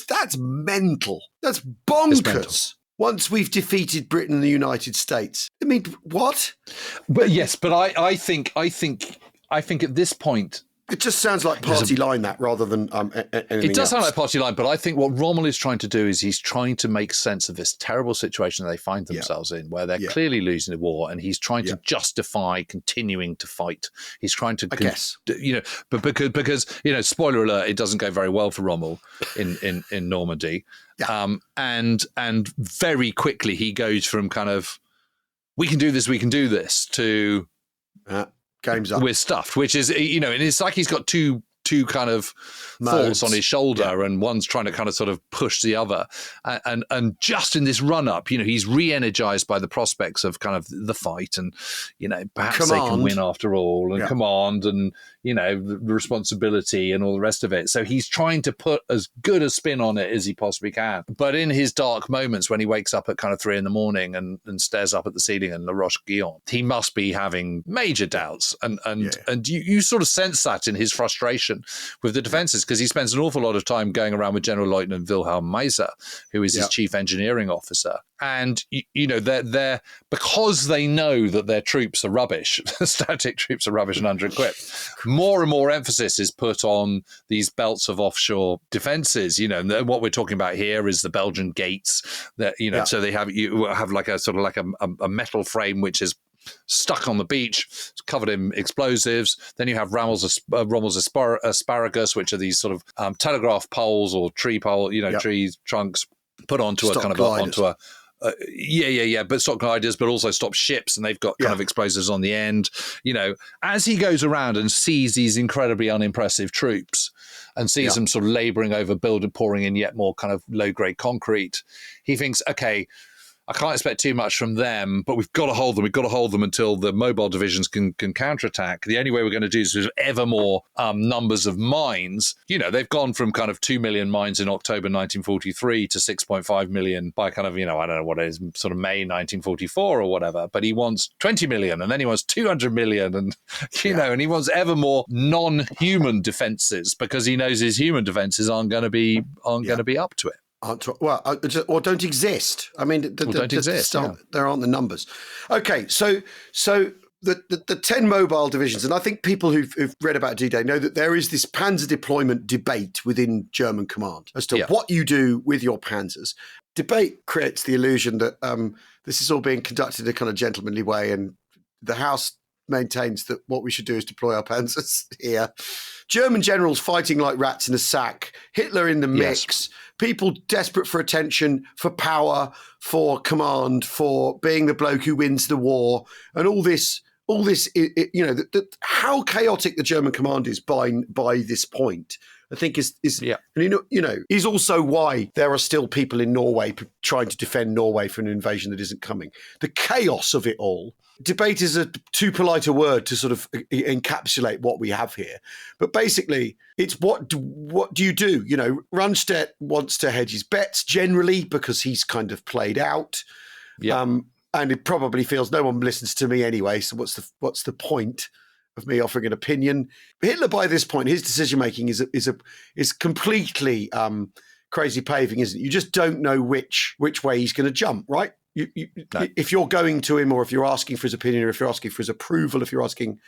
That's mental. That's bonkers. Once we've defeated Britain and the United States. What? But yes, but I think at this point, it just sounds like party line, that, rather than anything It does else. sound like party line, but I think what Rommel is trying to do is he's trying to make sense of this terrible situation they find themselves in, where they're clearly losing the war, and he's trying to justify continuing to fight. He's trying to, but because spoiler alert, it doesn't go very well for Rommel in Normandy, and very quickly he goes from kind of we can do this to. Game's up. We're stuffed, which is, and it's like he's got two kind of thoughts on his shoulder, and one's trying to kind of sort of push the other. And just in this run up, he's re-energized by the prospects of kind of the fight, and, perhaps they can win after all, and command, and, the responsibility and all the rest of it. So he's trying to put as good a spin on it as he possibly can. But in his dark moments, when he wakes up at kind of 3 a.m. and stares up at the ceiling in La Roche-Guyon, he must be having major doubts. And you sort of sense that in his frustration with the defences, because he spends an awful lot of time going around with General Lieutenant Wilhelm Meiser, who is his chief engineering officer. And, they're because they know that their troops are rubbish, static troops are rubbish and under-equipped, more and more emphasis is put on these belts of offshore defences, and what we're talking about here is the Belgian gates that, so you have like a sort of like a metal frame which is stuck on the beach, covered in explosives. Then you have Rommel's asparagus, which are these sort of telegraph poles or tree pole, tree trunks put onto stock a kind gliders. of onto a. But stock gliders, but also stop ships, and they've got kind of explosives on the end. As he goes around and sees these incredibly unimpressive troops and sees them sort of labouring over pouring in yet more kind of low-grade concrete, he thinks, okay, I can't expect too much from them, but we've got to hold them. We've got to hold them until the mobile divisions can counterattack. The only way we're going to do this is ever more numbers of mines. They've gone from kind of 2 million mines in October 1943 to 6.5 million by kind of, I don't know what it is, sort of May 1944 or whatever. But he wants 20 million, and then he wants 200 million, and, and he wants ever more non-human defences, because he knows his human defences aren't going to be up to it. Or don't exist. Don't exist. There aren't the numbers. Okay, so the 10 mobile divisions, and I think people who've read about D-Day know that there is this panzer deployment debate within German command as to what you do with your panzers. Debate creates the illusion that this is all being conducted in a kind of gentlemanly way, and the House maintains that what we should do is deploy our panzers here. German generals fighting like rats in a sack, Hitler in the mix, people desperate for attention, for power, for command, for being the bloke who wins the war, and all this, how chaotic the German command is by this point, I think is is also why there are still people in Norway trying to defend Norway from an invasion that isn't coming. The chaos of it all. Debate is too polite a word to sort of encapsulate what we have here. But basically, it's what do you do? Rundstedt wants to hedge his bets generally because he's kind of played out. And it probably feels no one listens to me anyway. So what's the point of me offering an opinion? Hitler, by this point, his decision making is completely crazy paving, isn't it? You just don't know which way he's going to jump, right? If you're going to him, or if you're asking for his opinion, or if you're asking for his approval, if you're asking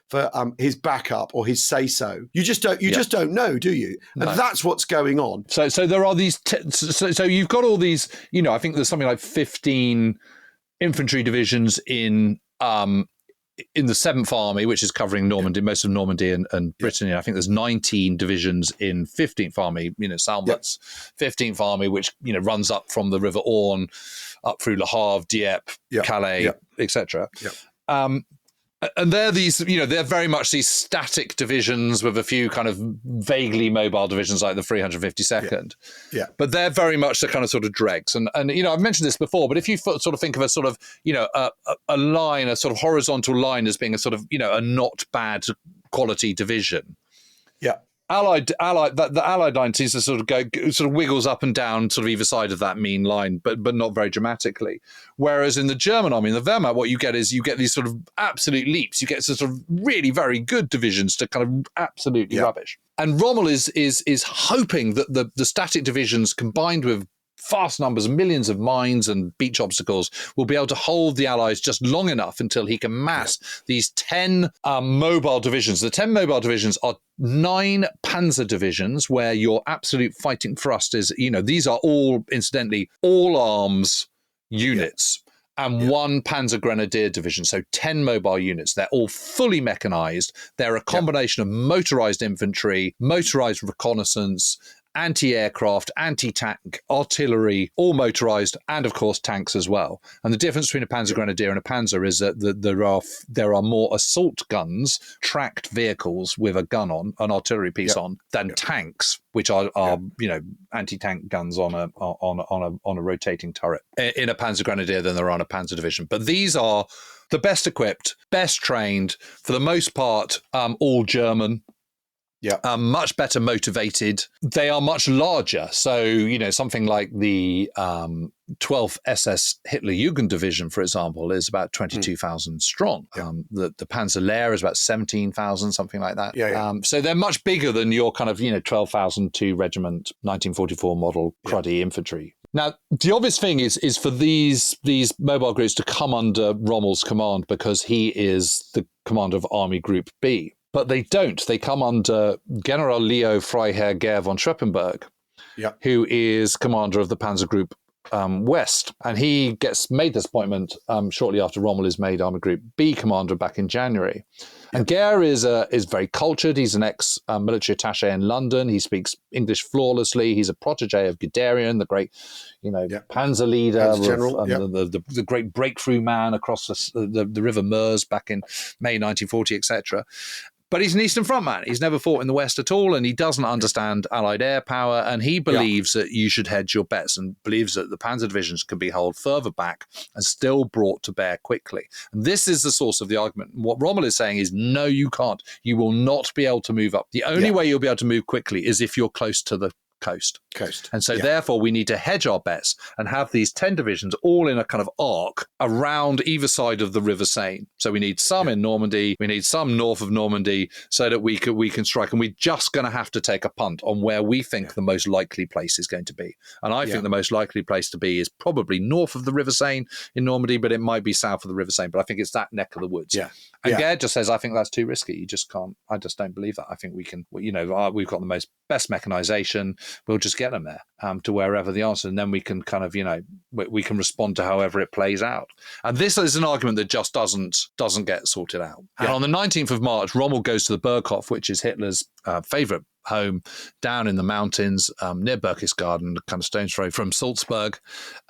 for his backup or his say-so, you just don't know, do you? And that's what's going on. So there are these. So you've got all these. I think there's something like 15 infantry divisions in the 7th Army, which is covering Normandy, most of Normandy and Brittany. I think there's 19 divisions in 15th Army, Salmat's 15th Army, which, runs up from the River Orne, up through Le Havre, Dieppe, Calais, etc. And they're these, they're very much these static divisions with a few kind of vaguely mobile divisions like the 352nd. Yeah. But they're very much the kind of sort of dregs. And I've mentioned this before, but if you sort of think of a sort of, a line, a sort of horizontal line as being a sort of, a not bad quality division. Yeah. The Allied line seems to sort of wiggles up and down sort of either side of that mean line, but not very dramatically. Whereas in the German army, in the Wehrmacht, what you get is these sort of absolute leaps. You get sort of really very good divisions to kind of absolutely rubbish. And Rommel is hoping that the static divisions combined with vast numbers, millions of mines and beach obstacles will be able to hold the Allies just long enough until he can mass these 10 mobile divisions. The 10 mobile divisions are 9 panzer divisions where your absolute fighting thrust is, these are all, incidentally, all arms units. And 1 Panzer Grenadier division, so 10 mobile units. They're all fully mechanized. They're a combination of motorized infantry, motorized reconnaissance, anti-aircraft, anti-tank, artillery, all motorized, and of course tanks as well. And the difference between a Panzer Grenadier and a Panzer is that there are more assault guns, tracked vehicles with a gun on, an artillery piece on, than tanks, which are anti-tank guns on a rotating turret in a Panzer Grenadier than there are on a Panzer division. But these are the best equipped, best trained, for the most part, all German. Much better motivated. They are much larger. So, something like the 12th SS Hitler Jugend Division, for example, is about 22,000 strong. The Panzer Lehr is about 17,000, something like that. So they're much bigger than your kind of, 12,002 Regiment 1944 model cruddy infantry. Now, the obvious thing is for these mobile groups to come under Rommel's command because he is the commander of Army Group B. But they don't. They come under General Leo Freiherr Gehr von Schweppenberg, who is commander of the Panzer Group West. And he gets made this appointment shortly after Rommel is made Army Group B commander back in January. And Gehr is very cultured. He's an ex-military attaché in London. He speaks English flawlessly. He's a protege of Guderian, the great, Panzer leader, the great breakthrough man across the River Meuse back in May 1940, etc. But he's an Eastern Front man. He's never fought in the West at all, and he doesn't understand Allied air power, and he believes that you should hedge your bets and believes that the Panzer divisions can be held further back and still brought to bear quickly. And this is the source of the argument. What Rommel is saying is, no, you can't. You will not be able to move up. The only way you'll be able to move quickly is if you're close to the coast. And so therefore we need to hedge our bets and have these 10 divisions all in a kind of arc around either side of the River Seine. So we need some in Normandy, we need some north of Normandy so that we can strike. And we're just going to have to take a punt on where we think the most likely place is going to be. And I think the most likely place to be is probably north of the River Seine in Normandy, but it might be south of the River Seine. But I think it's that neck of the woods. And Gehr just says, I think that's too risky. You just can't. I just don't believe that. I think we can, we've got the best mechanization. We'll just get them there to wherever the answer, and then we can kind of, we can respond to however it plays out. And this is an argument that just doesn't get sorted out. And on the 19th of March, Rommel goes to the Berghof, which is Hitler's favorite home down in the mountains near Berchtesgaden, kind of stone's throw from Salzburg,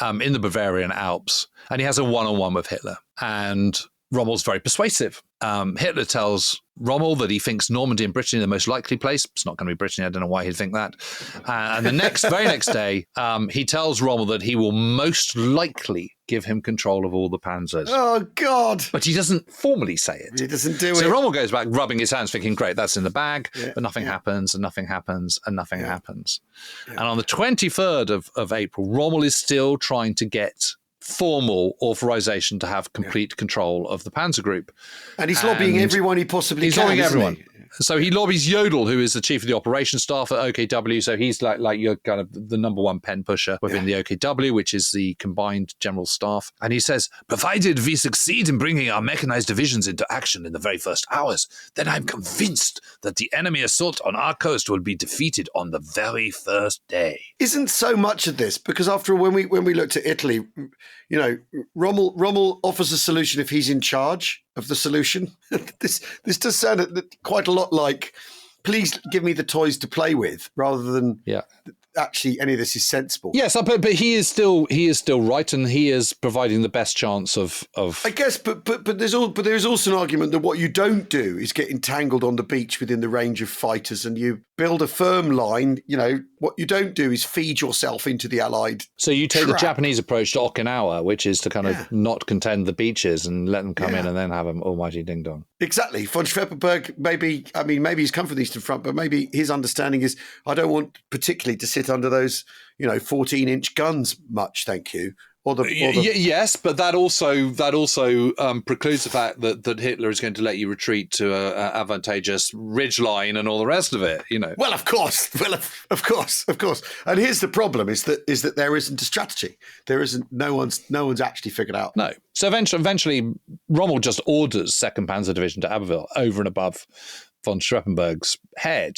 in the Bavarian Alps. And he has a one-on-one with Hitler. And Rommel's very persuasive. Hitler tells Rommel that he thinks Normandy and Brittany are the most likely place. It's not going to be Brittany. I don't know why he'd think that. And the very next day, he tells Rommel that he will most likely give him control of all the panzers. Oh, God. But he doesn't formally say it. He doesn't do it. So Rommel goes back, rubbing his hands, thinking, great, that's in the bag. But nothing happens, and nothing happens, and nothing happens. And on the 23rd of April, Rommel is still trying to get formal authorization to have complete control of the Panzer Group. And he's lobbying everyone he possibly can. He's lobbying everyone. So he lobbies Jodl, who is the chief of the operations staff at OKW. So he's like your kind of the number one pen pusher within the OKW, which is the combined general staff. And he says, provided we succeed in bringing our mechanized divisions into action in the very first hours, then I'm convinced that the enemy assault on our coast will be defeated on the very first day. Isn't so much of this, because after all, when we looked at Italy, you know, Rommel offers a solution if he's in charge of the solution. This does sound quite a lot like, please give me the toys to play with, rather than actually any of this is sensible. Yes, but he is still right, and he is providing the best chance of. I guess, but there is also an argument that what you don't do is get entangled on the beach within the range of fighters, and you build a firm line. You know, what you don't do is feed yourself into the Allied. So you take the Japanese approach to Okinawa, which is to kind of not contend the beaches and let them come in and then have an almighty ding dong. Exactly. Von Schweppenberg, maybe he's come from the Eastern Front, but maybe his understanding is, I don't want particularly to sit under those, 14-inch guns much, thank you. Yes, but that also precludes the fact that Hitler is going to let you retreat to an advantageous ridge line and all the rest of it. Well, of course. And here's the problem: is that there isn't a strategy. There isn't. No one's actually figured out. No. So eventually, Rommel just orders 2nd Panzer Division to Abbeville over and above von Schweppenberg's head.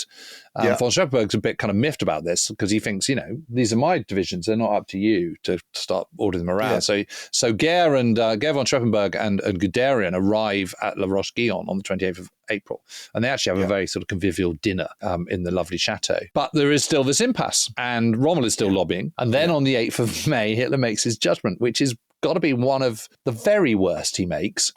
Von Schweppenberg's a bit kind of miffed about this because he thinks, these are my divisions. They're not up to you to start ordering them around. Yeah. So Gare von Schweppenberg and Guderian arrive at La Roche-Guyon on the 28th of April. And they actually have a very sort of convivial dinner in the lovely chateau. But there is still this impasse, and Rommel is still lobbying. And then on the 8th of May, Hitler makes his judgment, which is got to be one of the very worst he makes.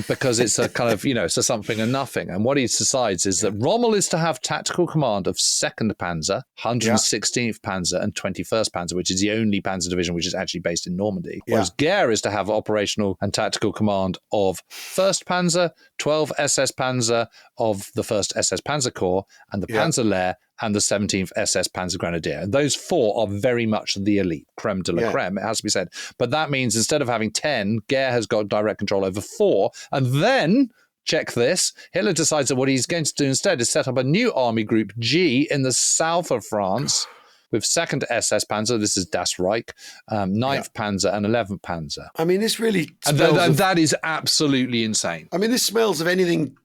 Because it's a kind of, it's a something and nothing. And what he decides is that Rommel is to have tactical command of 2nd Panzer, 116th Panzer, and 21st Panzer, which is the only Panzer division which is actually based in Normandy. Whereas Gare is to have operational and tactical command of 1st Panzer, 12 SS Panzer of the 1st SS Panzer Corps, and the Panzerlehr, and the 17th SS Panzer Grenadier. And those 4 are very much the elite, creme de la creme, it has to be said. But that means instead of having 10, Gare has got direct control over 4. And then, check this, Hitler decides that what he's going to do instead is set up a new army group G in the south of France with 2nd SS Panzer, this is Das Reich, 9th Panzer and 11th Panzer. I mean, this really smells that is absolutely insane. I mean, this smells of anything,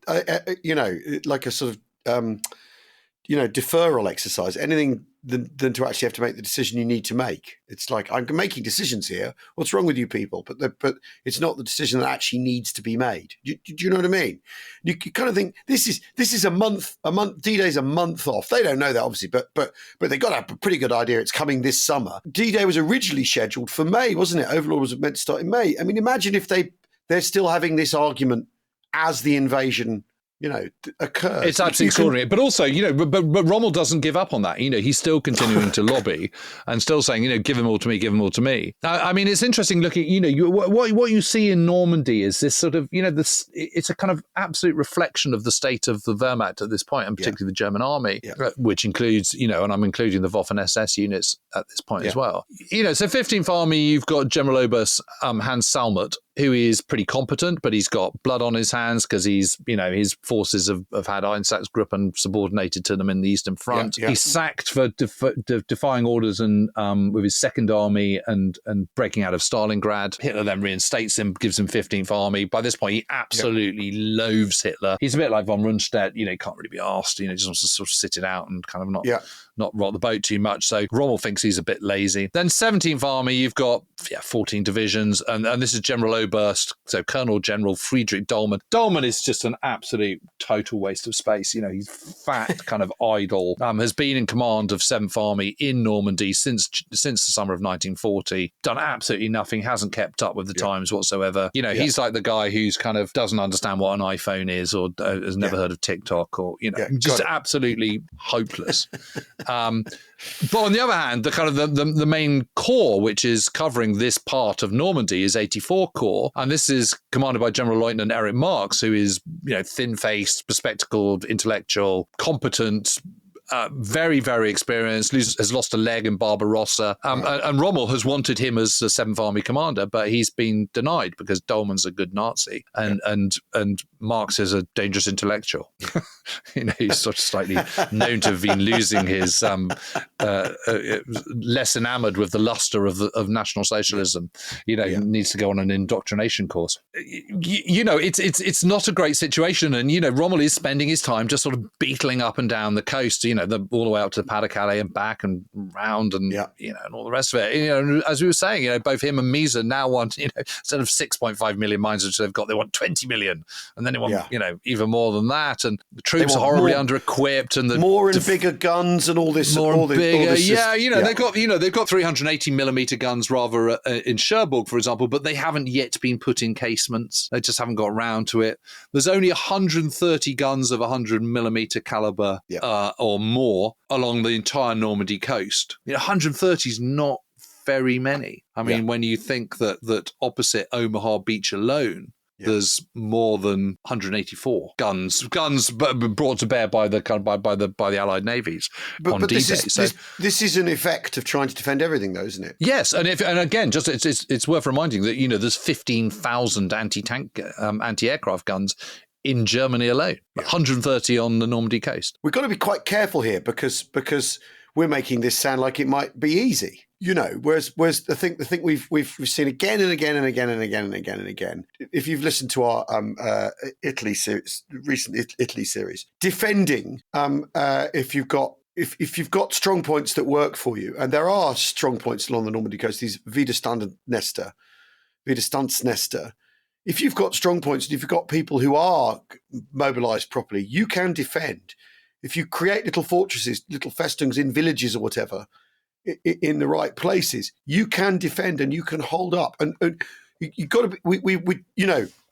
like a sort of... deferral exercise, anything than to actually have to make the decision you need to make. It's like, I'm making decisions here. What's wrong with you people? But it's not the decision that actually needs to be made. Do you know what I mean? You kind of think this is a month. D-Day's a month off. They don't know that obviously, but they got to have a pretty good idea. It's coming this summer. D-Day was originally scheduled for May, wasn't it? Overlord was meant to start in May. I mean, imagine if they're still having this argument as the invasion occurs. It's absolutely extraordinary. But also, but Rommel doesn't give up on that. He's still continuing to lobby and still saying, give them all to me, give them all to me. I mean, it's interesting looking, what you see in Normandy is this sort of, it's a kind of absolute reflection of the state of the Wehrmacht at this point, and particularly the German army, which includes, and I'm including the Waffen SS units at this point as well. So 15th Army, you've got General Oberst Hans Salmut, who is pretty competent, but he's got blood on his hands because his forces have had Einsatzgruppen subordinated to them in the Eastern Front. He's sacked for defying orders and with his 2nd Army and breaking out of Stalingrad. Hitler then reinstates him, gives him 15th Army. By this point, he absolutely loathes Hitler. He's a bit like von Rundstedt, he can't really be asked, he just wants to sort of sit it out and kind of not rock the boat too much. So Rommel thinks he's a bit lazy. Then 17th Army, you've got 14 divisions, and this is General Oberst, so Colonel General Friedrich Dollmann. Dollmann is just an absolute total waste of space. He's fat, kind of idle, has been in command of 7th Army in Normandy since the summer of 1940, done absolutely nothing, hasn't kept up with the times whatsoever. He's like the guy who's kind of doesn't understand what an iPhone is or has never heard of TikTok or, just absolutely hopeless. But on the other hand, the kind of the main corps, which is covering this part of Normandy, is 84 Corps, and this is commanded by General Lieutenant Erich Marx, who is thin-faced, bespectacled, intellectual, competent, very, very experienced, has lost a leg in Barbarossa. And Rommel has wanted him as the 7th Army commander, but he's been denied because Dolman's a good Nazi and Marx is a dangerous intellectual. He's sort of slightly known to have been losing his less enamored with the luster of National Socialism. He needs to go on an indoctrination course. It's not a great situation, and Rommel is spending his time just sort of beetling up and down the coast, all the way up to Pas-de-Calais and back and round, and and all the rest of it. As we were saying, both him and Misa now want instead of 6.5 million mines which they've got, they want 20 million, and then they want even more than that, and the troops are horribly under-equipped, and more and bigger guns and all this. They've got 380 millimeter guns rather in Cherbourg, for example, but they haven't yet been put in casements. They just haven't got around to it. There's only 130 guns of 100 millimeter caliber or more along the entire Normandy coast. 130 is not very many. I mean, when you think that opposite Omaha Beach alone, there's more than 184 guns brought to bear by the Allied navies on D-Day. This is an effect of trying to defend everything, though, isn't it? Yes, and again, just it's worth reminding that there's 15,000 anti-tank, anti-aircraft guns in Germany alone, 130 on the Normandy coast. We've got to be quite careful here because we're making this sound like it might be easy. Whereas the thing we've seen again and again and again and again and again and again. If you've listened to our Italy series, recent Italy series, defending if you've got strong points that work for you, and there are strong points along the Normandy coast, these Widerstandsnester. If you've got strong points and if you've got people who are mobilised properly, you can defend. If you create little fortresses, little festings in villages or whatever, in the right places, you can defend and you can hold up. And you got to be,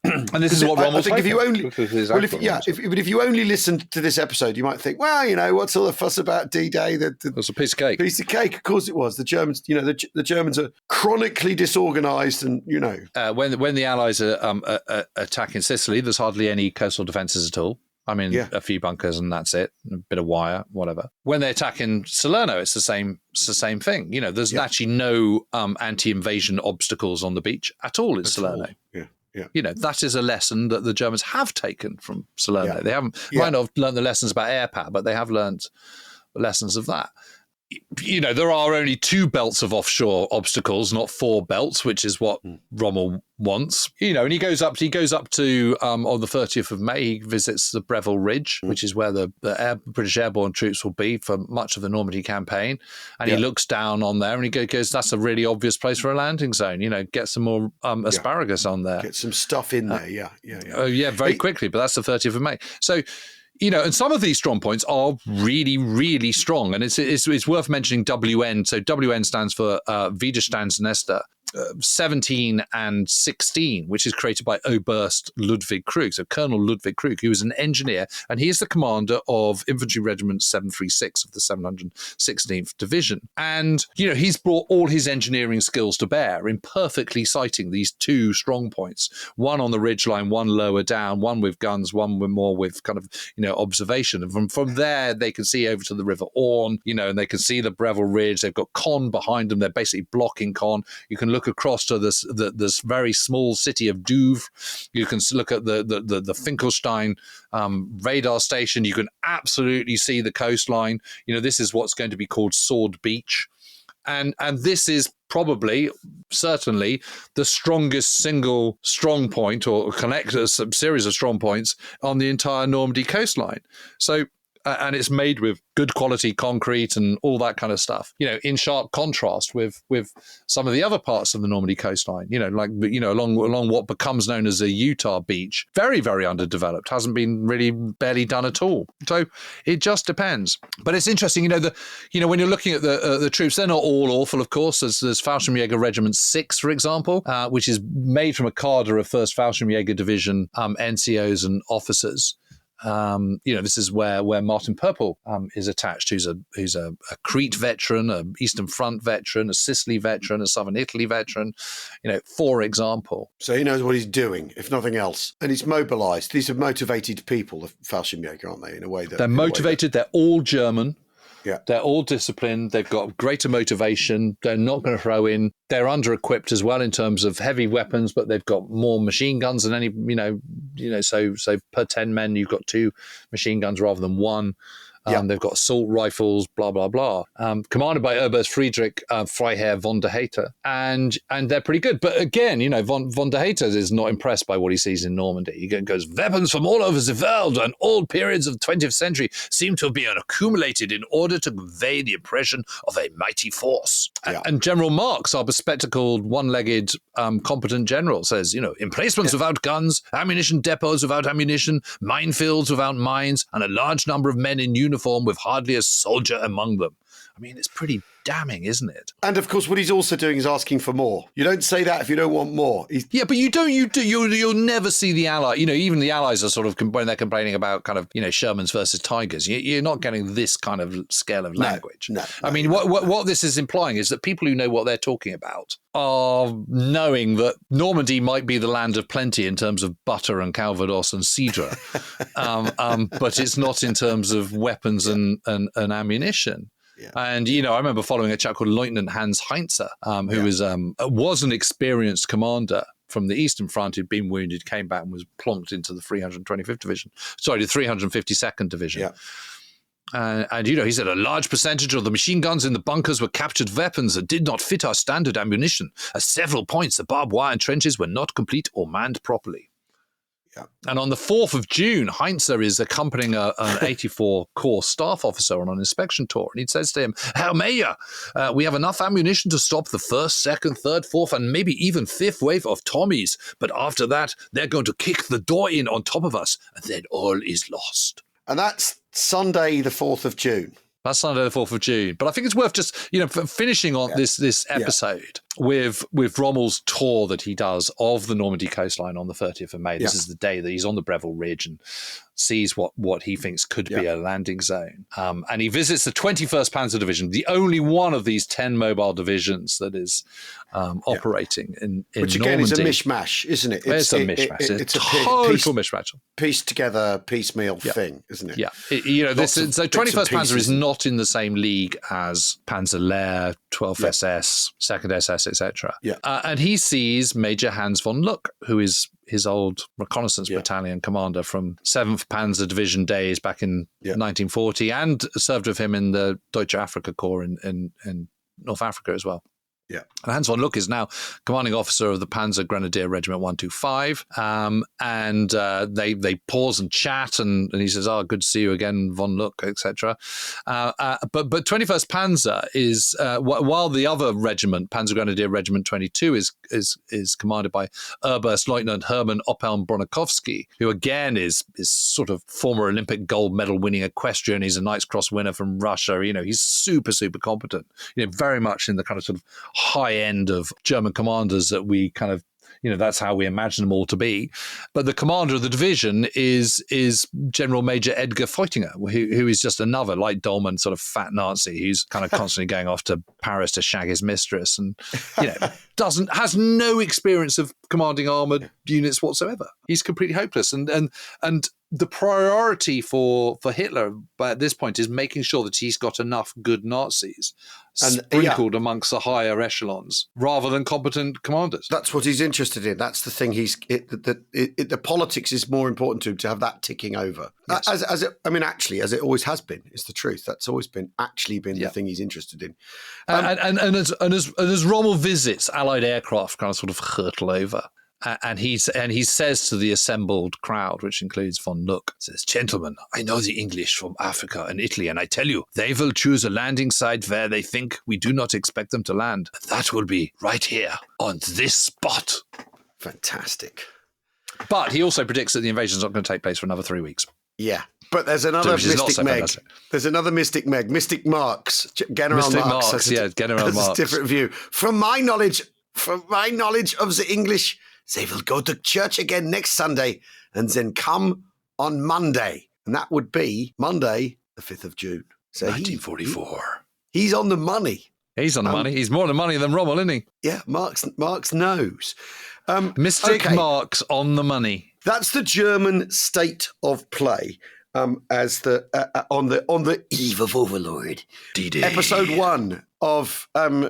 And this is what Rommel's if you only listened to this episode, you might think, well, what's all the fuss about D-Day? It was a piece of cake. Piece of cake, of course it was. The Germans, the Germans are chronically disorganised, and when the Allies are attacking Sicily, there's hardly any coastal defences at all. I mean, a few bunkers and that's it, a bit of wire, whatever. When they attack in Salerno, it's the same thing. There's actually no anti-invasion obstacles on the beach at all in Salerno. Yeah. That is a lesson that the Germans have taken from Salerno. They might not have learned the lessons about air power, but they have learned the lessons of that. There are only 2 belts of offshore obstacles, not 4 belts, which is what Rommel wants. And he goes up to on the 30th of May, he visits the Breville Ridge, which is where the British airborne troops will be for much of the Normandy campaign. And he looks down on there and he goes, that's a really obvious place for a landing zone. Get some more asparagus on there. Get some stuff in there, very quickly, but that's the 30th of May. So, and some of these strong points are really, really strong. And it's worth mentioning WN. So WN stands for Widerstandsnester 17 and 16, which is created by Oberst Ludwig Krug. So Colonel Ludwig Krug, who is an engineer, and he is the commander of Infantry Regiment 736 of the 716th Division. And, he's brought all his engineering skills to bear in perfectly sighting these 2 strong points, one on the ridgeline, one lower down, one with guns, one with kind of, observation. And from there, they can see over to the River Orne, and they can see the Breville Ridge. They've got Caen behind them. They're basically blocking Caen. You can look across to this very small city of Douvres. You can look at the Finkelstein radar station. You can absolutely see the coastline. This is what's going to be called Sword Beach. And this is certainly the strongest single strong point or a series of strong points on the entire Normandy coastline. So, and it's made with good quality concrete and all that kind of stuff, in sharp contrast with some of the other parts of the Normandy coastline, along what becomes known as a Utah beach. Very, very underdeveloped, hasn't been really barely done at all. So it just depends. But it's interesting, when you're looking at the troops, they're not all awful, of course. There's Fallschirmjäger Regiment 6, for example, which is made from a cadre of 1st Fallschirmjäger Division NCOs and officers. This is where Martin Purple is attached, who's a Crete veteran, an Eastern Front veteran, a Sicily veteran, a Southern Italy veteran, for example. So he knows what he's doing, if nothing else. And he's mobilised. These are motivated people, the Fallschirmjäger, aren't they, in a way that... They're motivated, they're all German. Yeah. They're all disciplined. They've got greater motivation. They're not going to throw in. They're under-equipped as well in terms of heavy weapons, but they've got more machine guns than any, so per 10 men, you've got 2 machine guns rather than 1. They've got assault rifles, blah, blah, blah. Commanded by Oberst Friedrich Freiherr von der Heydte. And they're pretty good. But again, von der Heydte is not impressed by what he sees in Normandy. He goes, weapons from all over the world and all periods of the 20th century seem to have been accumulated in order to convey the impression of a mighty force. Yeah. And General Marx, our bespectacled, one-legged, competent general, says, emplacements without guns, ammunition depots without ammunition, minefields without mines, and a large number of men in uniform with hardly a soldier among them. I mean, it's pretty damning, isn't it? And of course, what he's also doing is asking for more. You don't say that if you don't want more. Yeah, but you'll never see the ally. Even the allies are sort of, when they're complaining about kind of, Shermans versus Tigers, you're not getting this kind of scale of language. No, I mean, what this is implying is that people who know what they're talking about are knowing that Normandy might be the land of plenty in terms of butter and Calvados and cidre, but it's not in terms of weapons and ammunition. Yeah. And, I remember following a chap called Lieutenant Hans Heinze, who was an experienced commander from the Eastern Front who'd been wounded, came back and was plonked into the 325th Division. Sorry, the 352nd Division. Yeah. And he said a large percentage of the machine guns in the bunkers were captured weapons that did not fit our standard ammunition. At several points, the barbed wire and trenches were not complete or manned properly. Yeah. And on the 4th of June, Heinze is accompanying an 84 Corps staff officer on an inspection tour. And he says to him, Herr Mayer, we have enough ammunition to stop the 1st, 2nd, 3rd, 4th, and maybe even 5th wave of Tommies. But after that, they're going to kick the door in on top of us, and then all is lost. And that's Sunday, the 4th of June. That's Sunday, the 4th of June. But I think it's worth just, finishing on this episode with Rommel's tour that he does of the Normandy coastline on the 30th of May. This is the day that he's on the Breville Ridge and sees what he thinks could be a landing zone. And he visits the 21st Panzer Division, the only one of these 10 mobile divisions that is operating in Which Normandy. Which again is a mishmash, isn't it? It's a mishmash. It's a total mishmash. Pieced together, piecemeal thing, isn't it? Yeah. So 21st Panzer is not in the same league as Panzer Lehr, 12th SS, 2nd SS, etc. Yeah. And he sees Major Hans von Luck, who is his old reconnaissance battalion commander from 7th Panzer Division days back in 1940, and served with him in the Deutsche Afrika Corps in North Africa as well. Yeah. And Hans von Luck is now commanding officer of the Panzer Grenadier Regiment 125. And they pause and chat, and he says, good to see you again, von Luck, etc. But 21st Panzer is, while the other regiment, Panzer Grenadier Regiment 22, is commanded by Oberst Lieutenant Hermann Oppeln-Bronakowski, who again is sort of former Olympic gold medal winning equestrian. He's a Knight's Cross winner from Russia. He's super, super competent. Very much in the kind of sort of high end of German commanders that we kind of, that's how we imagine them all to be. But the commander of the division is General Major Edgar Feutinger, who is just another, like Dolman, sort of fat Nazi who's kind of constantly going off to Paris to shag his mistress, and has no experience of commanding armoured units whatsoever. He's completely hopeless, and the priority for Hitler at this point is making sure that he's got enough good Nazis sprinkled amongst the higher echelons rather than competent commanders. That's what he's interested in. That's the thing. The politics is more important to him, to have that ticking over. Yes. As it always has been. It's the truth. That's always been the thing he's interested in. As Rommel visits Allied aircraft, kind of sort of hurtle over. And he says to the assembled crowd, which includes von Luck, says, "Gentlemen, I know the English from Africa and Italy, and I tell you, they will choose a landing site where they think we do not expect them to land. And that will be right here on this spot." Fantastic. But he also predicts that the invasion is not going to take place for another 3 weeks. Yeah. But there's another Mystic Meg. There's another Mystic Meg. Mystic Marx. General Marx. General Marx. A different view. From my knowledge of the English, they will go to church again next Sunday and then come on Monday. And that would be Monday, the 5th of June. So 1944. He's on the money. He's on the money. He's more on the money than Rommel, isn't he? Yeah, Marx knows. Mystic Marx on the money. That's the German state of play. as the on the eve of Overlord. D-Day. Episode 1 of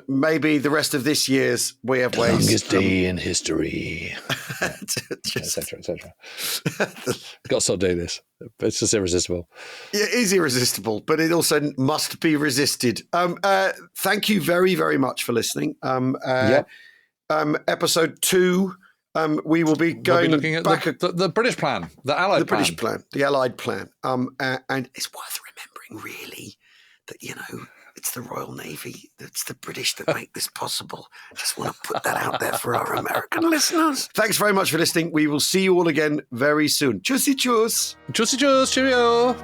maybe the rest of this year's We Have The Ways. longest day in history. Etc. Got to do this. It's just irresistible. Yeah, it is irresistible, but it also must be resisted. Thank you very, very much for listening. Episode 2, we will be going looking at back the British plan, the Allied plan. British plan, the Allied plan. And it's worth remembering, really, that, it's the Royal Navy, it's the British that make this possible. Just want to put that out there for our American listeners. Thanks very much for listening. We will see you all again very soon. Tschüssi, tschüss. Cheerio.